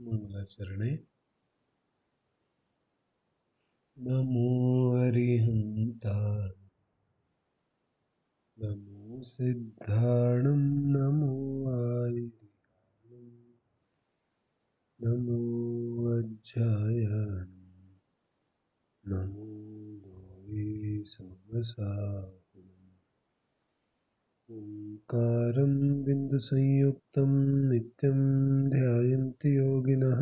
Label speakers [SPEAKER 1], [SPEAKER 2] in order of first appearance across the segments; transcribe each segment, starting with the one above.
[SPEAKER 1] ಮಂಗಳಾಚರಣೆ. ನಮೋ ಅರಿಹಂತ, ನಮೋ ಸಿದ್ಧಾಣಂ, ನಮೋ ಆಯುರ್ಯಾಣಂ, ನಮೋ ವಜ್ರಾಯಣಂ, ನಮೋ ಭೋವೆ ಸೋಮಸಾಹುಣಂ. ಓಂಕಾರಂ ಬಿಂದು ಸಂಯುಕ್ತಂ ನಿತ್ಯಂ ಧ್ಯಾಯಂತಿ ಯೋಗಿನಃ.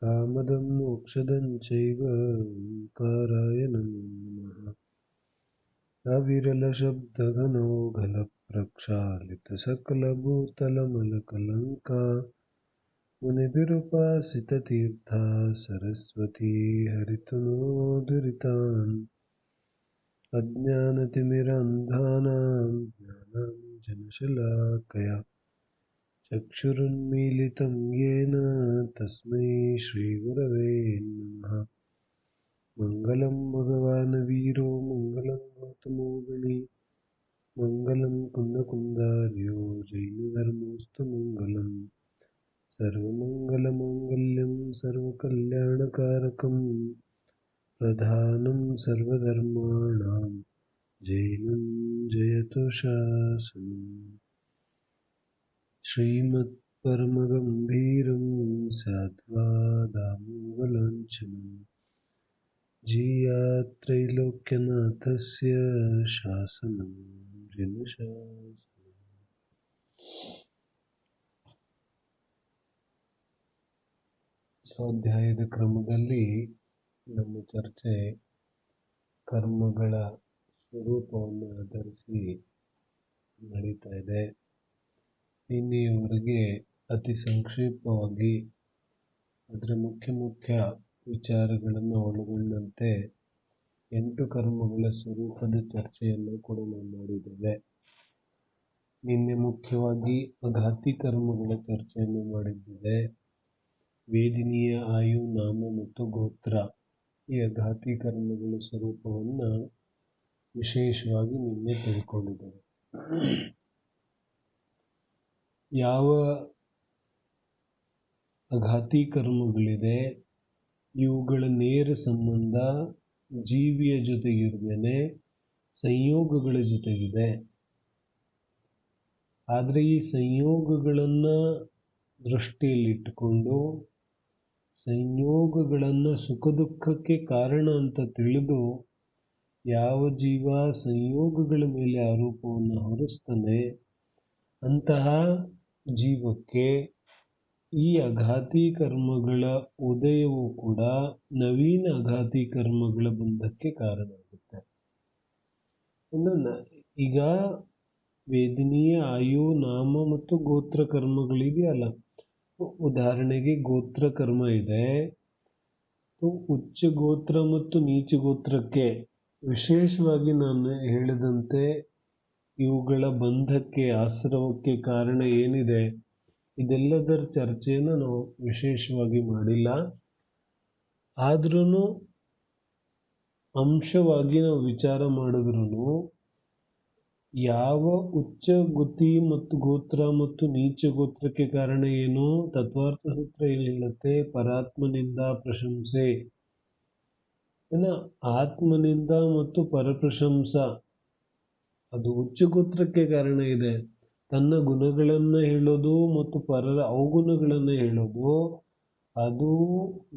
[SPEAKER 1] ಕಾಮದಂ ಮೋಕ್ಷದಂ ಚೈವ ಓಂಕಾರಾಯ ನಮೋ ನಮಃ. ಅವಿರಲ ಶಬ್ದಘನೌಘಲ ಪ್ರಕ್ಷಾಳಿತ ಸಕಲಭೂತಲಮಲಕಲಂಕ. ಮುನಿಭಿರುಪಾಸಿತ ತೀರ್ಥ ಸರಸ್ವತೀ ಹರಿತು ನೋ ದುರಿತಾನ್. ಅಜ್ಞಾನತಿಮಿರಾಂಧಾನಾಂ ಜ್ಞಾನಾಂಜನಶಲಾಕಯಾ ಚಕ್ಷುರುನ್ಮೀಲಿತಂ ಯೇನ ತಸ್ಮೈ ಶ್ರೀಗುರವೇ ನಮಃ. ಮಂಗಲಂ ಭಗವಾನ್ ವೀರೋ ಮಂಗಲಂ ಗೌತಮೋ ಗಣಿ. ಮಂಗಲಂ ಕುಂದಕುಂದಾರ್ಯೋ ಜೈನಧರ್ಮೋऽस्तु ಮಂಗಲಂ. ಸರ್ವಮಂಗಲಮಾಂಗಲ್ಯಂ ಸರ್ವಕಲ್ಯಾಣಕಾರಕಂ. ಪ್ರಧಾನಂ ಸರ್ವಧರ್ಮಾಣಾಂ ಜೈನಂ ಜಯತು ಶಾಸನಂ. ಶ್ರೀಮತ್ಪರಮಗಂಭೀರಂ ಸಾದ್ವಾದಾಮೋಘಲಾಂಛನಂ. ಜಿಯಾತ್ರೈಲೋಕ್ಯನಾಥಸ್ಯ ಶಾಸನಂ ಜಿನಶಾಸನಂ. ಸ್ವಾಧ್ಯಾಯದ ಕ್ರಮದಲ್ಲಿ ನಮ್ಮ ಚರ್ಚೆ ಕರ್ಮಗಳ ಸ್ವರೂಪವನ್ನು ಆಧರಿಸಿ ನಡೀತಾ ಇದೆ. ನಿನ್ನೆಯವರೆಗೆ ಅತಿ ಸಂಕ್ಷೇಪವಾಗಿ ಅದರ ಮುಖ್ಯ ವಿಚಾರಗಳನ್ನು ಒಳಗೊಂಡಂತೆ 8 ಕರ್ಮಗಳ ಸ್ವರೂಪದ ಚರ್ಚೆಯನ್ನು ಕೂಡ ನಾವು ಮಾಡಿದ್ದೇವೆ. ನಿನ್ನೆ ಮುಖ್ಯವಾಗಿ ಅಘಾತಿ ಕರ್ಮಗಳ ಚರ್ಚೆಯನ್ನು ಮಾಡಿದ್ದೇವೆ. ವೇದಿನಿಯ ಆಯು, ನಾಮ ಮತ್ತು ಗೋತ್ರ ಈ ಅಘಾತಿ ಕರ್ಮಗಳ ಸ್ವರೂಪವನ್ನು ವಿಶೇಷವಾಗಿ ನಿನ್ನೆ ತಿಳ್ಕೊಂಡಿದ್ದೇವೆ. ಯಾವ ಅಘಾತಿ ಕರ್ಮಗಳಿದೆ ಇವುಗಳ ನೇರ ಸಂಬಂಧ ಜೀವಿಯ ಜೊತೆಗಿರ್ದೇನೆ ಸಂಯೋಗಗಳ ಜೊತೆಗಿದೆ. ಆದರೆ ಈ ಸಂಯೋಗಗಳನ್ನು ದೃಷ್ಟಿಯಲ್ಲಿಟ್ಟುಕೊಂಡು ಸಂಯೋಗಗಳನ್ನು ಸುಖ ದುಃಖಕ್ಕೆ ಕಾರಣ ಅಂತ ತಿಳಿದು ಯಾವ ಜೀವ ಸಂಯೋಗಗಳ ಮೇಲೆ ಆರೋಪವನ್ನು ಹೊರಿಸ್ತಾನೆ ಅಂತಹ ಜೀವಕ್ಕೆ ಈ ಅಘಾತಿ ಕರ್ಮಗಳ ಉದಯವು ಕೂಡ ನವೀನ ಅಘಾತಿ ಕರ್ಮಗಳ ಬಂಧಕ್ಕೆ ಕಾರಣ ಆಗುತ್ತೆ. ಈಗ ವೇದನೀಯ ಆಯು, ನಾಮ ಮತ್ತು ಗೋತ್ರ ಕರ್ಮಗಳಿದೆಯಲ್ಲ, ಉದಾಹರಣೆಗೆ ಗೋತ್ರ ಕರ್ಮ ಇದೆ. ಉಚ್ಚ ಗೋತ್ರ ಮತ್ತು ನೀಚ ಗೋತ್ರಕ್ಕೆ ವಿಶೇಷವಾಗಿ ನಾನು ಹೇಳಿದಂತೆ ಇವುಗಳ ಬಂಧಕ್ಕೆ, ಆಶ್ರವಕ್ಕೆ ಕಾರಣ ಏನಿದೆ ಇದೆಲ್ಲದರ ಚರ್ಚೆಯನ್ನು ನಾವು ವಿಶೇಷವಾಗಿ ಮಾಡಿಲ್ಲ. ಆದ್ರೂ ಅಂಶವಾಗಿ ನಾವು ವಿಚಾರ ಮಾಡಿದ್ರೂ ಯಾವ ಉಚ್ಚ ಗತಿ ಮತ್ತು ಗೋತ್ರ ಮತ್ತು ನೀಚ ಗೋತ್ರಕ್ಕೆ ಕಾರಣ ಏನು? ತತ್ವಾರ್ಥ ಸೂತ್ರ ಏನು ಹೇಳುತ್ತೆ? ಪರಾತ್ಮನಿಂದ ಪ್ರಶಂಸೆ. ಆತ್ಮನಿಂದ ಮತ್ತು ಪರಪ್ರಶಂಸ ಅದು ಉಚ್ಚ ಗೋತ್ರಕ್ಕೆ ಕಾರಣ ಇದೆ. ತನ್ನ ಗುಣಗಳನ್ನು ಹೇಳೋದು ಮತ್ತು ಪರರ ಅವಗುಣಗಳನ್ನು ಹೇಳೋದು ಅದು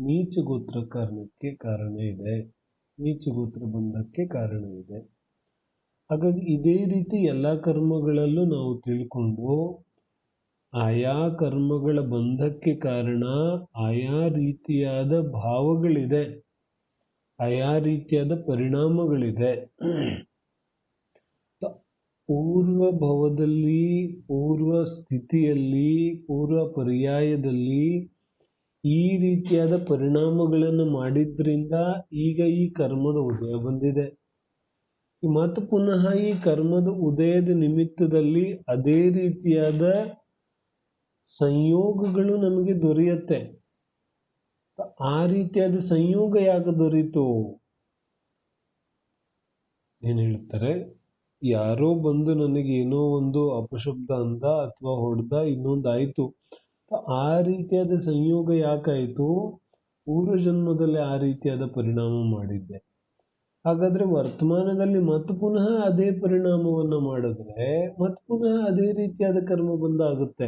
[SPEAKER 1] ನೀಚ ಗೋತ್ರ ಕಾರಣಕ್ಕೆ ಕಾರಣ ಇದೆ, ನೀಚ ಗೋತ್ರ ಬಂಧಕ್ಕೆ ಕಾರಣ ಇದೆ. ಹಾಗಾಗಿ ಇದೇ ರೀತಿ ಎಲ್ಲ ಕರ್ಮಗಳಲ್ಲೂ ನಾವು ತಿಳ್ಕೊಂಡು ಆಯಾ ಕರ್ಮಗಳ ಬಂಧಕ್ಕೆ ಕಾರಣ ಆಯಾ ರೀತಿಯಾದ ಭಾವಗಳಿದೆ, ಆಯಾ ರೀತಿಯಾದ ಪರಿಣಾಮಗಳಿದೆ. ಪೂರ್ವ ಭವದಲ್ಲಿ, ಪೂರ್ವ ಸ್ಥಿತಿಯಲ್ಲಿ, ಪೂರ್ವ ಪರ್ಯಾಯದಲ್ಲಿ ಈ ರೀತಿಯಾದ ಪರಿಣಾಮಗಳನ್ನು ಮಾಡಿದ್ರಿಂದ ಈಗ ಈ ಕರ್ಮದ ಉದಯ ಬಂದಿದೆ. ಮತ್ತು ಪುನಃ ಈ ಕರ್ಮದ ಉದಯದ ನಿಮಿತ್ತದಲ್ಲಿ ಅದೇ ರೀತಿಯಾದ ಸಂಯೋಗಗಳು ನಮಗೆ ದೊರೆಯುತ್ತೆ. ಆ ರೀತಿಯಾದ ಸಂಯೋಗ ಯಾಕೆ ದೊರೀತು? ಏನು ಹೇಳ್ತಾರೆ, ಯಾರೋ ಬಂದು ನನಗೆ ಏನೋ ಒಂದು ಅಪಶಬ್ದ ಅಂದ ಅಥವಾ ಹೊಡೆದ, ಇನ್ನೊಂದು ಆಯಿತು, ಆ ರೀತಿಯಾದ ಸಂಯೋಗ ಯಾಕಾಯಿತು? ಪೂರ್ವಜನ್ಮದಲ್ಲಿ ಆ ರೀತಿಯಾದ ಪರಿಣಾಮ ಮಾಡಿದ್ದೆ. ಹಾಗಾದ್ರೆ ವರ್ತಮಾನದಲ್ಲಿ ಮತ್ತೆ ಪುನಃ ಅದೇ ಪರಿಣಾಮವನ್ನು ಮಾಡಿದ್ರೆ ಮತ್ತೆ ಪುನಃ ಅದೇ ರೀತಿಯಾದ ಕರ್ಮ ಬಂಧ ಆಗುತ್ತೆ.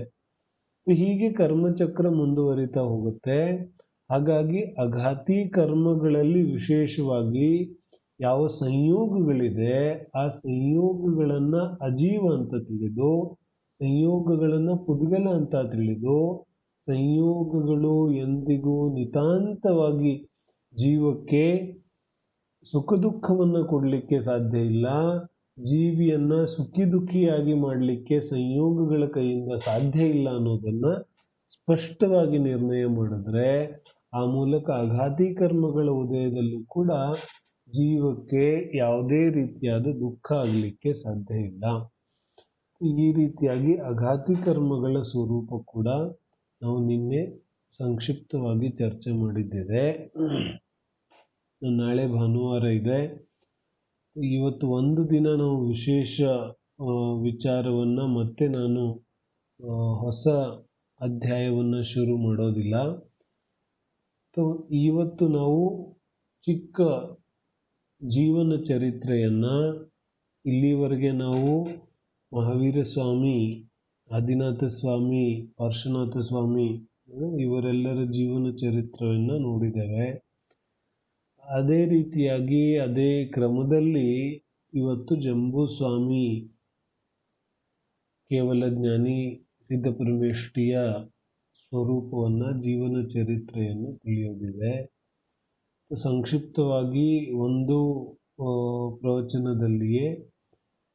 [SPEAKER 1] ಹೀಗೆ ಕರ್ಮಚಕ್ರ ಮುಂದುವರಿತಾ ಹೋಗುತ್ತೆ. ಹಾಗಾಗಿ ಅಘಾತಿ ಕರ್ಮಗಳಲ್ಲಿ ವಿಶೇಷವಾಗಿ ಯಾವ ಸಂಯೋಗಗಳಿದೆ ಆ ಸಂಯೋಗಗಳನ್ನು ಅಜೀವ ಅಂತ ತಿಳಿದು, ಸಂಯೋಗಗಳನ್ನು ಪುದ್ಗಲ ಅಂತ ತಿಳಿದು, ಸಂಯೋಗಗಳು ಎಂದಿಗೂ ನಿತಾಂತವಾಗಿ ಜೀವಕ್ಕೆ ಸುಖ ದುಃಖವನ್ನು ಕೊಡಲಿಕ್ಕೆ ಸಾಧ್ಯ ಇಲ್ಲ. ಜೀವಿಯನ್ನ ಸುಖಿ ದುಃಖಿಯಾಗಿ ಮಾಡಲಿಕ್ಕೆ ಸಂಯೋಗಗಳ ಕೈಯಿಂದ ಸಾಧ್ಯ ಇಲ್ಲ ಅನ್ನೋದನ್ನ ಸ್ಪಷ್ಟವಾಗಿ ನಿರ್ಣಯ ಮಾಡಿದ್ರೆ ಆ ಮೂಲಕ ಅಘಾತಿ ಕರ್ಮಗಳ ಉದಯದಲ್ಲೂ ಕೂಡ ಜೀವಕ್ಕೆ ಯಾವುದೇ ರೀತಿಯಾದ ದುಃಖ ಆಗಲಿಕ್ಕೆ ಸಾಧ್ಯ ಇಲ್ಲ. ಈ ರೀತಿಯಾಗಿ ಅಘಾತಿ ಕರ್ಮಗಳ ಸ್ವರೂಪ ಕೂಡ ನಾವು ನಿನ್ನೆ ಸಂಕ್ಷಿಪ್ತವಾಗಿ ಚರ್ಚೆ ಮಾಡಿದ್ದೇವೆ. ನಾಳೆ ಭಾನುವಾರ ಇದೆ. ಇವತ್ತು ಒಂದು ದಿನ ನಾವು ವಿಶೇಷ ವಿಚಾರವನ್ನು ಮತ್ತೆ ನಾನು ಹೊಸ ಅಧ್ಯಾಯವನ್ನು ಶುರು ಮಾಡೋದಿಲ್ಲ. ಇವತ್ತು ನಾವು ಚಿಕ್ಕ ಜೀವನ ಚರಿತ್ರೆಯನ್ನು ಇಲ್ಲಿವರೆಗೆ ನಾವು ಮಹಾವೀರ ಸ್ವಾಮಿ, ಆದಿನಾಥ ಸ್ವಾಮಿ, ಪಾರ್ಶ್ವನಾಥ ಸ್ವಾಮಿ ಇವರೆಲ್ಲರ ಜೀವನ ಚರಿತ್ರೆಯನ್ನು ನೋಡಿದ್ದೇವೆ. ಅದೇ ರೀತಿಯಾಗಿ ಅದೇ ಕ್ರಮದಲ್ಲಿ ಇವತ್ತು ಜಂಬೂಸ್ವಾಮಿ ಕೇವಲ ಜ್ಞಾನಿ ಸಿದ್ಧಪರಮೇಷ್ಠಿಯ ಸ್ವರೂಪವನ್ನು, ಜೀವನ ಚರಿತ್ರೆಯನ್ನು ತಿಳಿಯೋದಿದೆ. ಸಂಕ್ಷಿಪ್ತವಾಗಿ ಒಂದು ಪ್ರವಚನದಲ್ಲಿಯೇ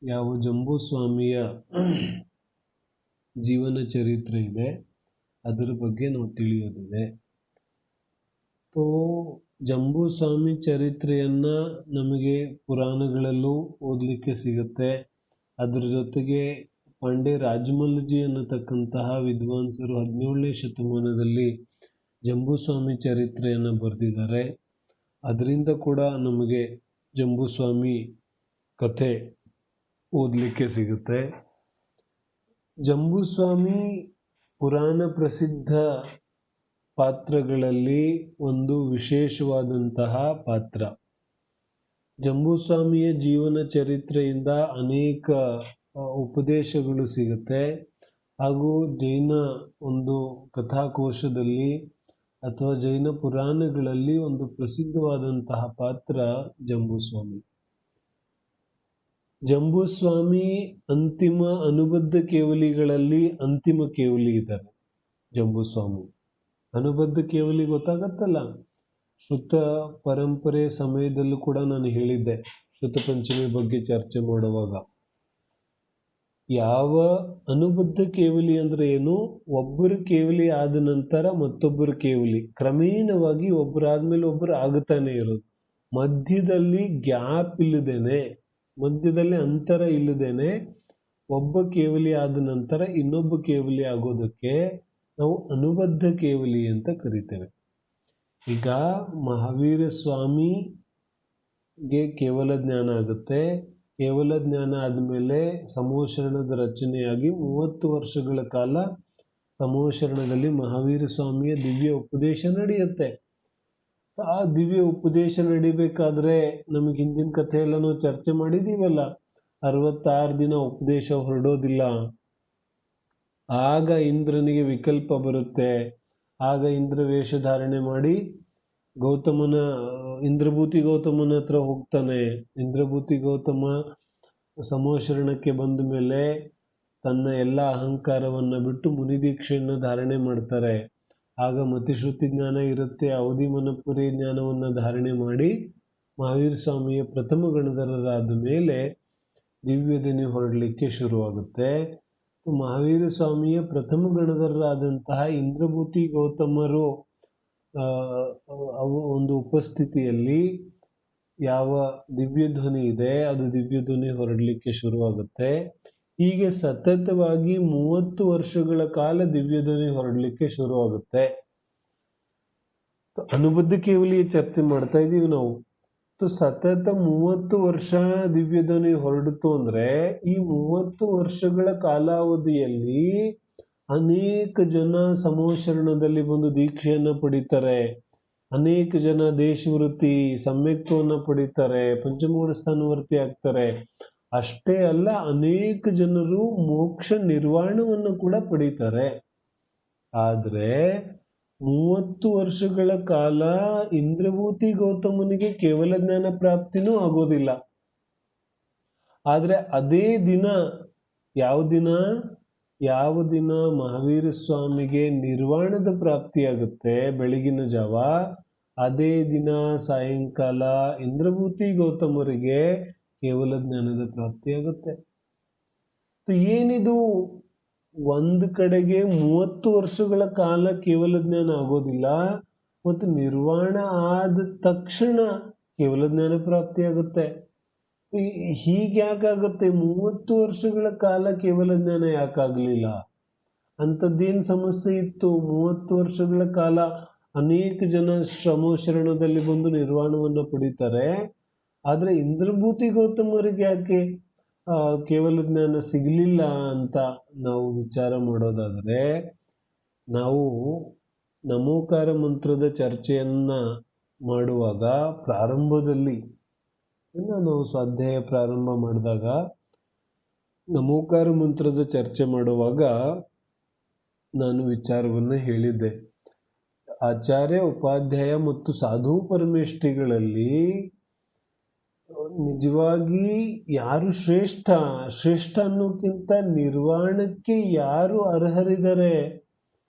[SPEAKER 1] ಯಾವ ಜಂಬೂಸ್ವಾಮಿಯ ಜೀವನ ಚರಿತ್ರೆ ಇದೆ ಅದರ ಬಗ್ಗೆ ನಾವು ತಿಳಿಯೋದಿದೆ. ಜಂಬೂಸ್ವಾಮಿ ಚರಿತ್ರೆಯನ್ನು ನಮಗೆ ಪುರಾಣಗಳಲ್ಲೂ ಓದಲಿಕ್ಕೆ ಸಿಗುತ್ತೆ. ಅದರ ಜೊತೆಗೆ ಪಾಂಡೆ ರಾಜಮಲ್ಲಜಿ ಅನ್ನತಕ್ಕಂತಹ ವಿದ್ವಾಂಸರು 17ನೇ ಶತಮಾನದಲ್ಲಿ ಜಂಬೂಸ್ವಾಮಿ ಚರಿತ್ರೆಯನ್ನು ಬರೆದಿದ್ದಾರೆ. ಅದರಿಂದ ಕೂಡ ನಮಗೆ ಜಂಬೂಸ್ವಾಮಿ ಕಥೆ ಓದಲಿಕ್ಕೆ ಸಿಗುತ್ತೆ. ಜಂಬೂಸ್ವಾಮಿ ಪುರಾಣ ಪ್ರಸಿದ್ಧ ಪಾತ್ರಗಳಲ್ಲಿ ಒಂದು ವಿಶೇಷವಾದಂತಹ ಪಾತ್ರ. ಜಂಬೂಸ್ವಾಮಿಯ ಜೀವನ ಚರಿತ್ರೆಯಿಂದ ಅನೇಕ ಉಪದೇಶಗಳು ಸಿಗುತ್ತೆ. ಹಾಗೂ ಜೈನ ಒಂದು ಕಥಾಕೋಶದಲ್ಲಿ ಅಥವಾ ಜೈನ ಪುರಾಣಗಳಲ್ಲಿ ಒಂದು ಪ್ರಸಿದ್ಧವಾದಂತಹ ಪಾತ್ರ ಜಂಬೂಸ್ವಾಮಿ. ಜಂಬೂಸ್ವಾಮಿ ಅಂತಿಮ ಅನುಬದ್ಧ ಕೇವಲಿಗಳಲ್ಲಿ ಅಂತಿಮ ಕೇವಲಿ ಇದ್ದಾರೆ. ಜಂಬೂಸ್ವಾಮಿ ಅನುಬದ್ಧ ಕೇವಲಿ ಗೊತ್ತಾಗತ್ತಲ್ಲ. ಶ್ರುತ ಪರಂಪರೆ ಸಮಯದಲ್ಲೂ ಕೂಡ ನಾನು ಹೇಳಿದ್ದೆ, ಶ್ರುತ ಪಂಚಮಿ ಬಗ್ಗೆ ಚರ್ಚೆ ಮಾಡುವಾಗ. ಯಾವ ಅನುಬದ್ಧ ಕೇವಲಿ ಅಂದ್ರೆ ಏನು? ಒಬ್ಬರು ಕೇವಲಿ ಆದ ನಂತರ ಮತ್ತೊಬ್ಬರು ಕೇವಲಿ, ಕ್ರಮೇಣವಾಗಿ ಒಬ್ಬರಾದ್ಮೇಲೆ ಒಬ್ಬರು ಆಗುತ್ತಾನೆ ಇರೋದು. ಮಧ್ಯದಲ್ಲಿ ಗ್ಯಾಪ್ ಇಲ್ಲದೇನೆ, ಮಧ್ಯದಲ್ಲಿ ಅಂತರ ಇಲ್ಲದೇನೆ ಒಬ್ಬ ಕೇವಲಿ ಆದ ನಂತರ ಇನ್ನೊಬ್ಬ ಕೇವಲಿ ಆಗೋದಕ್ಕೆ ನಾವು ಅನುಬದ್ಧ ಕೇವಲಿ ಅಂತ ಕರಿತೇವೆ. ಈಗ ಮಹಾವೀರ ಸ್ವಾಮಿಗೆ ಕೇವಲ ಜ್ಞಾನ ಆಗುತ್ತೆ. ಕೇವಲ ಜ್ಞಾನ ಆದಮೇಲೆ ಸಮೋಶರಣದ ರಚನೆಯಾಗಿ 30 ವರ್ಷಗಳ ಕಾಲ ಸಮೋಶರಣದಲ್ಲಿ ಮಹಾವೀರ ಸ್ವಾಮಿಯ ದಿವ್ಯ ಉಪದೇಶ ನಡೆಯುತ್ತೆ. ಆ ದಿವ್ಯ ಉಪದೇಶ ನಡಿಬೇಕಾದ್ರೆ ನಮಗೆ ಹಿಂದಿನ ಕಥೆಯೆಲ್ಲ ನಾವು ಚರ್ಚೆ ಮಾಡಿದೀವಲ್ಲ, 66 ದಿನ ಉಪದೇಶ ಹೊರಡೋದಿಲ್ಲ. ಆಗ ಇಂದ್ರನಿಗೆ ವಿಕಲ್ಪ ಬರುತ್ತೆ. ಆಗ ಇಂದ್ರ ವೇಷಧಾರಣೆ ಮಾಡಿ ಇಂದ್ರಭೂತಿ ಗೌತಮನ ಹತ್ರ ಹೋಗ್ತಾನೆ. ಇಂದ್ರಭೂತಿ ಗೌತಮ ಸಮೋಶರಣಕ್ಕೆ ಬಂದ ಮೇಲೆ ತನ್ನ ಎಲ್ಲ ಅಹಂಕಾರವನ್ನು ಬಿಟ್ಟು ಮುನಿದೀಕ್ಷೆಯನ್ನು ಧಾರಣೆ ಮಾಡ್ತಾರೆ. ಆಗ ಮತಿಶ್ರುತಿ ಜ್ಞಾನ ಇರುತ್ತೆ. ಅವಧಿ ಮನಪುರಿ ಜ್ಞಾನವನ್ನು ಧಾರಣೆ ಮಾಡಿ ಮಹಾವೀರ ಸ್ವಾಮಿಯ ಪ್ರಥಮ ಗಣಧರರಾದ ಮೇಲೆ ದಿವ್ಯದನಿ ಹೊರಡಲಿಕ್ಕೆ ಶುರುವಾಗುತ್ತೆ. ಮಹಾವೀರ ಸ್ವಾಮಿಯ ಪ್ರಥಮ ಗಣಧರರಾದಂತಹ ಇಂದ್ರಭೂತಿ ಗೌತಮರು ಒಂದು ಉಪಸ್ಥಿತಿಯಲ್ಲಿ ಯಾವ ದಿವ್ಯಧ್ವನಿ ಇದೆ ಅದು ದಿವ್ಯಧ್ವನಿ ಹೊರಡಲಿಕ್ಕೆ ಶುರುವಾಗುತ್ತೆ. ಹೀಗೆ ಸತತವಾಗಿ 30 ವರ್ಷಗಳ ಕಾಲ ದಿವ್ಯಧ್ವನಿ ಹೊರಡಲಿಕ್ಕೆ ಶುರುವಾಗುತ್ತೆ. ಅನುಬದ್ಧ ಕೇವಲಿಯ ಚರ್ಚೆ ಮಾಡ್ತಾ ಇದ್ದೀವಿ ನಾವು. ಸತತ 30 ವರ್ಷ ದಿವ್ಯಧ್ವನಿ ಹೊರಡಿತು ಅಂದ್ರೆ ಈ 30 ವರ್ಷಗಳ ಕಾಲಾವಧಿಯಲ್ಲಿ ಅನೇಕ ಜನ ಸಮೋಶರಣದಲ್ಲಿ ಬಂದು ದೀಕ್ಷೆಯನ್ನು ಪಡಿತಾರೆ. ಅನೇಕ ಜನ ದೇಶವೃತ್ತಿ ಸಮ್ಯಕ್ತವನ್ನು ಪಡಿತಾರೆ, ಪಂಚಮೂಲ ಸ್ಥಾನವರ್ತಿ ಆಗ್ತಾರೆ. ಅಷ್ಟೇ ಅಲ್ಲ, ಅನೇಕ ಜನರು ಮೋಕ್ಷ ನಿರ್ವಾಣವನ್ನು ಕೂಡ ಪಡಿತಾರೆ. ಆದ್ರೆ 30 ವರ್ಷಗಳ ಕಾಲ ಇಂದ್ರಭೂತಿ ಗೌತಮನಿಗೆ ಕೇವಲ ಜ್ಞಾನ ಪ್ರಾಪ್ತಿನೂ ಆಗೋದಿಲ್ಲ. ಆದ್ರೆ ಅದೇ ದಿನ, ಯಾವ ದಿನ ಮಹಾವೀರ ಸ್ವಾಮಿಗೆ ನಿರ್ವಾಣದ ಪ್ರಾಪ್ತಿಯಾಗುತ್ತೆ ಬೆಳಗಿನ ಜಾವ, ಅದೇ ದಿನ ಸಾಯಂಕಾಲ ಇಂದ್ರಭೂತಿ ಗೌತಮರಿಗೆ ಕೇವಲ ಜ್ಞಾನದ ಪ್ರಾಪ್ತಿಯಾಗುತ್ತೆ. ಏನಿದು, ಒಂದು ಕಡೆಗೆ 30 ವರ್ಷಗಳ ಕಾಲ ಕೇವಲ ಜ್ಞಾನ ಆಗೋದಿಲ್ಲ, ಮತ್ತು ನಿರ್ವಾಣ ಆದ ತಕ್ಷಣ ಕೇವಲ ಜ್ಞಾನ ಪ್ರಾಪ್ತಿಯಾಗುತ್ತೆ. ಹೀಗ್ಯಾಕಾಗುತ್ತೆ? 30 ವರ್ಷಗಳ ಕಾಲ ಕೇವಲ ಜ್ಞಾನ ಯಾಕಾಗ್ಲಿಲ್ಲ? ಅಂಥದ್ದೇನು ಸಮಸ್ಯೆ ಇತ್ತು? 30 ವರ್ಷಗಳ ಕಾಲ ಅನೇಕ ಜನ ಸಮೋಶರಣದಲ್ಲಿ ಬಂದು ನಿರ್ವಾಣವನ್ನು ಪಡಿತಾರೆ. ಆದ್ರೆ ಇಂದ್ರಭೂತಿ ಗೌತಮರಿಗೆ ಯಾಕೆ ಕೇವಲ ಜ್ಞಾನ ಸಿಗಲಿಲ್ಲ ಅಂತ ನಾವು ವಿಚಾರ ಮಾಡೋದಾದರೆ, ನಾವು ನಮೋಕಾರ ಮಂತ್ರದ ಚರ್ಚೆಯನ್ನ ಮಾಡುವಾಗ ಪ್ರಾರಂಭದಲ್ಲಿ ನಾವು ಸ್ವಾಧ್ಯಾಯ ಪ್ರಾರಂಭ ಮಾಡಿದಾಗ ನಮೋಕಾರ ಮಂತ್ರದ ಚರ್ಚೆ ಮಾಡುವಾಗ ನಾನು ವಿಚಾರವನ್ನು ಹೇಳಿದ್ದೆ. ಆಚಾರ್ಯ, ಉಪಾಧ್ಯಾಯ ಮತ್ತು ಸಾಧು ಪರಮೇಷ್ಠಿಗಳಲ್ಲಿ ನಿಜವಾಗಿ ಯಾರು ಶ್ರೇಷ್ಠ ಅನ್ನೋಕ್ಕಿಂತ ನಿರ್ವಾಣಕ್ಕೆ ಯಾರು ಅರ್ಹರಿದ್ದಾರೆ?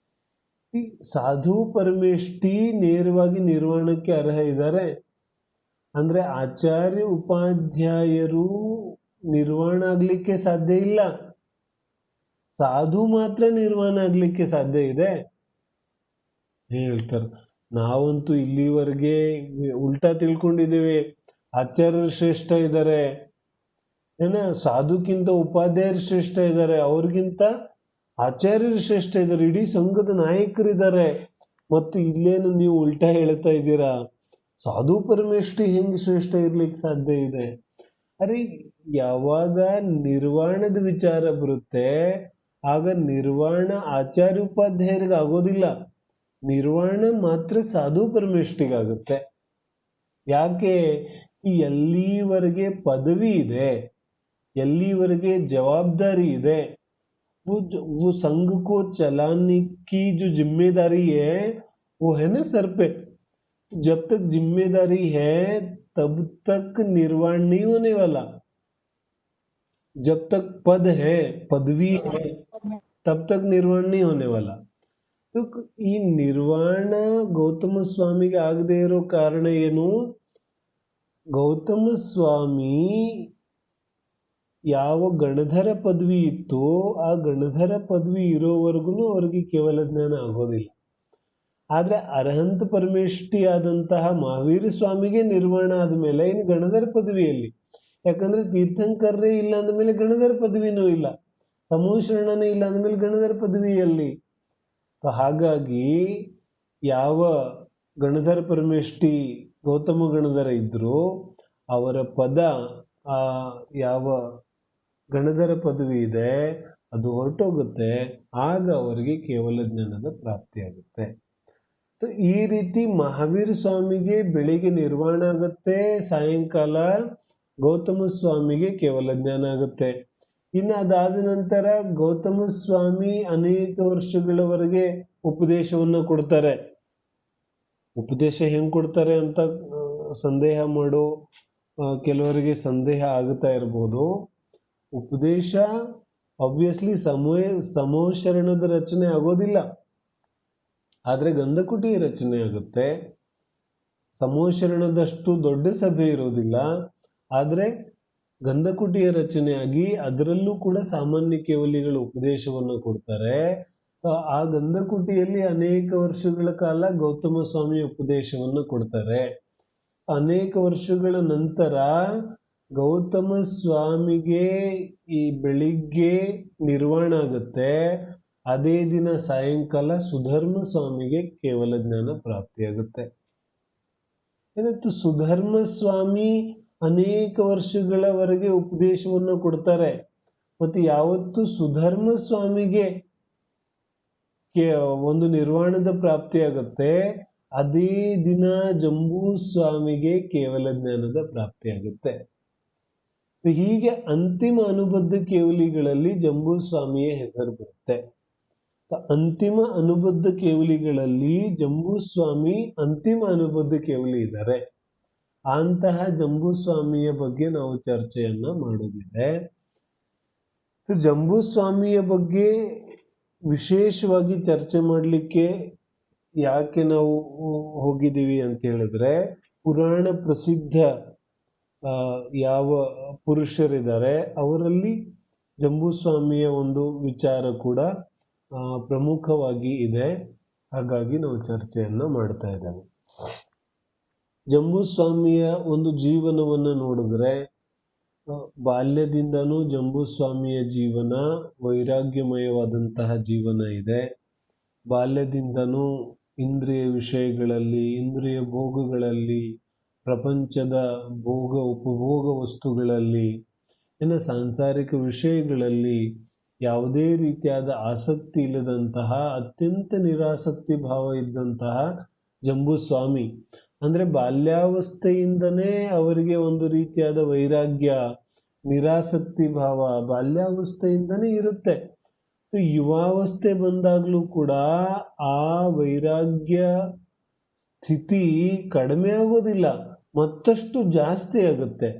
[SPEAKER 1] ಈ ಸಾಧು ಪರಮೇಷ್ಠಿ ನೇರವಾಗಿ ನಿರ್ವಾಣಕ್ಕೆ ಅರ್ಹ ಇದ್ದಾರೆ. ಅಂದ್ರೆ ಆಚಾರ್ಯ ಉಪಾಧ್ಯಾಯರು ನಿರ್ವಾಣ ಆಗ್ಲಿಕ್ಕೆ ಸಾಧ್ಯ ಇಲ್ಲ, ಸಾಧು ಮಾತ್ರ ನಿರ್ವಾಣ ಆಗ್ಲಿಕ್ಕೆ ಸಾಧ್ಯ ಇದೆ ಹೇಳ್ತಾರೆ. ನಾವಂತೂ ಇಲ್ಲಿವರೆಗೆ ಉಲ್ಟಾ ತಿಳ್ಕೊಂಡಿದ್ದೇವೆ. ಆಚಾರ್ಯರು ಶ್ರೇಷ್ಠ ಇದ್ದಾರೆ, ಸಾಧುಕ್ಕಿಂತ ಉಪಾಧ್ಯಾಯರು ಶ್ರೇಷ್ಠ ಇದ್ದಾರೆ, ಅವ್ರಿಗಿಂತ ಆಚಾರ್ಯರು ಶ್ರೇಷ್ಠ ಇದ್ದಾರೆ, ಇಡೀ ಸಂಘದ ನಾಯಕರಿದ್ದಾರೆ. ಮತ್ತು ಇಲ್ಲೇನು ನೀವು ಉಲ್ಟಾ ಹೇಳ್ತಾ ಇದ್ದೀರಾ, ಸಾಧು ಪರಮೇಷ್ಠಿ ಹೆಂಗೆ ಶ್ರೇಷ್ಠ ಇರ್ಲಿಕ್ಕೆ ಸಾಧ್ಯ ಇದೆ? ಅರೆ, ಯಾವಾಗ ನಿರ್ವಾಣದ ವಿಚಾರ ಬರುತ್ತೆ ಆಗ ನಿರ್ವಾಣ ಆಚಾರ್ಯ ಉಪಾಧ್ಯಾಯರಿಗೆ ಆಗೋದಿಲ್ಲ, ನಿರ್ವಾಣ ಮಾತ್ರ ಸಾಧು ಪರಮೇಷ್ಠಿಗಾಗುತ್ತೆ. ಯಾಕೆ? ಎಲ್ಲಿವರೆಗೆ ಪದವಿ ಇದೆ, ಎಲ್ಲಿವರೆಗೆ ಜವಾಬ್ದಾರಿ ಇದೆ, वो संघ को चलाने की जो जिम्मेदारी है वो है ना सर पे. जब तक जिम्मेदारी है तब तक निर्वाण नहीं होने वाला. जब तक पद है, पदवी है, तब तक निर्वाण नहीं होने वाला. तो ಈ ನಿರ್ವಾಣ ಗೌತಮ ಸ್ವಾಮಿಗೆ ಆಗದೆ ಇರೋ ಕಾರಣ ಏನು? ಗೌತಮ ಸ್ವಾಮಿ ಯಾವ ಗಣಧರ ಪದವಿ ಇತ್ತು ಆ ಗಣಧರ ಪದವಿ ಇರೋವರೆಗೂ ಅವರಿಗೆ ಕೇವಲ ಜ್ಞಾನ ಆಗೋದಿಲ್ಲ. ಆದ್ರೆ ಅರಹಂತ ಪರಮೇಷ್ಠಿ ಆದಂತಹ ಮಹಾವೀರ ಸ್ವಾಮಿಗೆ ನಿರ್ವಾಣ ಆದ್ಮೇಲೆ ಇನ್ನು ಗಣಧರ ಪದವಿಯಲ್ಲಿ, ಯಾಕಂದ್ರೆ ತೀರ್ಥಂಕರರೇ ಇಲ್ಲ ಅಂದಮೇಲೆ ಗಣಧರ ಪದವಿನೂ ಇಲ್ಲ, ಸಮೋಶರಣನೇ ಇಲ್ಲ ಅಂದಮೇಲೆ ಗಣಧರ ಪದವಿಯಲ್ಲಿ. ಹಾಗಾಗಿ ಯಾವ ಗಣಧರ ಪರಮೇಷ್ಠಿ ಗೌತಮ ಗಣಧರ ಇದ್ರು ಅವರ ಪದ, ಯಾವ ಗಣಧರ ಪದವಿ ಇದೆ ಅದು ಹೊರಟೋಗುತ್ತೆ, ಆಗ ಅವರಿಗೆ ಕೇವಲ ಜ್ಞಾನದ ಪ್ರಾಪ್ತಿಯಾಗುತ್ತೆ. ಈ ರೀತಿ ಮಹಾವೀರ ಸ್ವಾಮಿಗೆ ಬೆಳಿಗ್ಗೆ ನಿರ್ವಾಣ ಆಗುತ್ತೆ, ಸಾಯಂಕಾಲ ಗೌತಮ ಸ್ವಾಮಿಗೆ ಕೇವಲ ಜ್ಞಾನ ಆಗುತ್ತೆ. ಇನ್ನು ಅದಾದ ನಂತರ ಗೌತಮ ಸ್ವಾಮಿ ಅನೇಕ ವರ್ಷಗಳವರೆಗೆ ಉಪದೇಶವನ್ನು ಕೊಡ್ತಾರೆ. ಉಪದೇಶ ಹೆಂಗೆ ಕೊಡ್ತಾರೆ ಅಂತ ಸಂದೇಹ ಮಾಡೋ ಕೆಲವರಿಗೆ ಸಂದೇಹ ಆಗುತ್ತಾ ಇರ್ಬೋದು. ಉಪದೇಶ ಆಬ್ವಿಯಸ್ಲಿ ಸಮೋಶರಣದ ರಚನೆ ಆಗೋದಿಲ್ಲ, ಆದರೆ ಗಂಧಕುಟಿಯ ರಚನೆ ಆಗುತ್ತೆ. ಸಮೋಶರಣದಷ್ಟು ದೊಡ್ಡ ಸಭೆ ಇರೋದಿಲ್ಲ, ಆದರೆ ಗಂಧಕುಟಿಯ ರಚನೆಯಾಗಿ ಅದರಲ್ಲೂ ಕೂಡ ಸಾಮಾನ್ಯ ಕೇವಲಿಗಳು ಉಪದೇಶವನ್ನು ಕೊಡ್ತಾರೆ. ಆ ಗಂಧಕುಟಿಯಲ್ಲಿ ಅನೇಕ ವರ್ಷಗಳ ಕಾಲ ಗೌತಮ ಸ್ವಾಮಿ ಉಪದೇಶವನ್ನು ಕೊಡ್ತಾರೆ. ಅನೇಕ ವರ್ಷಗಳ ನಂತರ ಗೌತಮ ಸ್ವಾಮಿಗೆ ಈ ಬೆಳಿಗ್ಗೆ ನಿರ್ವಾಣ ಆಗುತ್ತೆ, ಅದೇ ದಿನ ಸಾಯಂಕಾಲ ಸುಧರ್ಮ ಸ್ವಾಮಿಗೆ ಕೇವಲ ಜ್ಞಾನ ಪ್ರಾಪ್ತಿಯಾಗುತ್ತೆ. ಏನಾಯ್ತು? ಸುಧರ್ಮ ಸ್ವಾಮಿ ಅನೇಕ ವರ್ಷಗಳವರೆಗೆ ಉಪದೇಶವನ್ನು ಕೊಡ್ತಾರೆ. ಮತ್ತು ಯಾವತ್ತು ಸುಧರ್ಮ ಸ್ವಾಮಿಗೆ ಒಂದು ನಿರ್ವಾಣದ ಪ್ರಾಪ್ತಿಯಾಗುತ್ತೆ. ಅದೇ ದಿನ ಜಂಬೂ ಸ್ವಾಮಿಗೆ ಕೇವಲ ಜ್ಞಾನದ ಪ್ರಾಪ್ತಿಯಾಗುತ್ತೆ. ಹೀಗೆ ಅಂತಿಮ ಅನುಬದ್ಧ ಕೇವಲಿಗಳಲ್ಲಿ ಜಂಬೂ ಸ್ವಾಮಿಯ ಹೆಸರು ಬರುತ್ತೆ. ಅಂತಿಮ ಅನುಬದ್ಧ ಕೇವಲಿಗಳಲ್ಲಿ ಜಂಬೂ ಸ್ವಾಮಿ ಅಂತಿಮ ಅನುಬದ್ಧ ಕೇವಲಿ ಇದ್ದಾರೆ. ಅಂತಹ ಜಂಬೂ ಸ್ವಾಮಿಯ ಬಗ್ಗೆ ನಾವು ಚರ್ಚೆಯನ್ನ ಮಾಡೋದಿದೆ. ಜಂಬೂ ಸ್ವಾಮಿಯ ಬಗ್ಗೆ ವಿಶೇಷವಾಗಿ ಚರ್ಚೆ ಮಾಡಲಿಕ್ಕೆ ಯಾಕೆ ನಾವು ಹೋಗಿದ್ದೀವಿ ಅಂತ ಹೇಳಿದ್ರೆ, ಪುರಾಣ ಪ್ರಸಿದ್ಧ ಯಾವ ಪುರುಷರಿದ್ದಾರೆ ಅವರಲ್ಲಿ ಜಂಬೂ ಸ್ವಾಮಿಯ ಒಂದು ವಿಚಾರ ಕೂಡ ಪ್ರಮುಖವಾಗಿ ಇದೆ. ಹಾಗಾಗಿ ನಾವು ಚರ್ಚೆಯನ್ನ ಮಾಡ್ತಾ ಇದ್ದೇವೆ. ಜಂಬೂ ಸ್ವಾಮಿಯ ಒಂದು ಜೀವನವನ್ನು ನೋಡಿದ್ರೆ, ಬಾಲ್ಯದಿಂದನೂ ಜಂಬೂ ಸ್ವಾಮಿಯ ಜೀವನ ವೈರಾಗ್ಯಮಯವಾದಂತಹ ಜೀವನ ಇದೆ. ಬಾಲ್ಯದಿಂದನೂ ಇಂದ್ರಿಯ ವಿಷಯಗಳಲ್ಲಿ, ಇಂದ್ರಿಯ ಭೋಗಗಳಲ್ಲಿ, ಪ್ರಪಂಚದ ಭೋಗ ಉಪಭೋಗ ವಸ್ತುಗಳಲ್ಲಿ, ಸಾಂಸಾರಿಕ ವಿಷಯಗಳಲ್ಲಿ ಯಾವುದೇ ರೀತಿಯಾದ ಆಸಕ್ತಿ ಇಲ್ಲದಂತಹ, ಅತ್ಯಂತ ನಿರಾಸಕ್ತಿ ಭಾವ ಇದ್ದಂತಹ ಜಂಬೂ ಸ್ವಾಮಿ. ಅಂದ್ರೆ ಬಾಲ್ಯಾವಸ್ಥೆಯಿಂದನೇ ಅವರಿಗೆ ಒಂದು ರೀತಿಯಾದ ವೈರಾಗ್ಯ, ನಿರಾಸಕ್ತಿ ಭಾವ ಬಾಲ್ಯಾವಸ್ಥೆಯಿಂದನೇ ಇರುತ್ತೆ. ಯುವಾವಸ್ಥೆ ಬಂದಾಗಲೂ ಕೂಡ ಆ ವೈರಾಗ್ಯ ಸ್ಥಿತಿ ಕಡಿಮೆ ಆಗೋದಿಲ್ಲ, ಮತ್ತಷ್ಟು ಜಾಸ್ತಿ ಆಗುತ್ತೆ.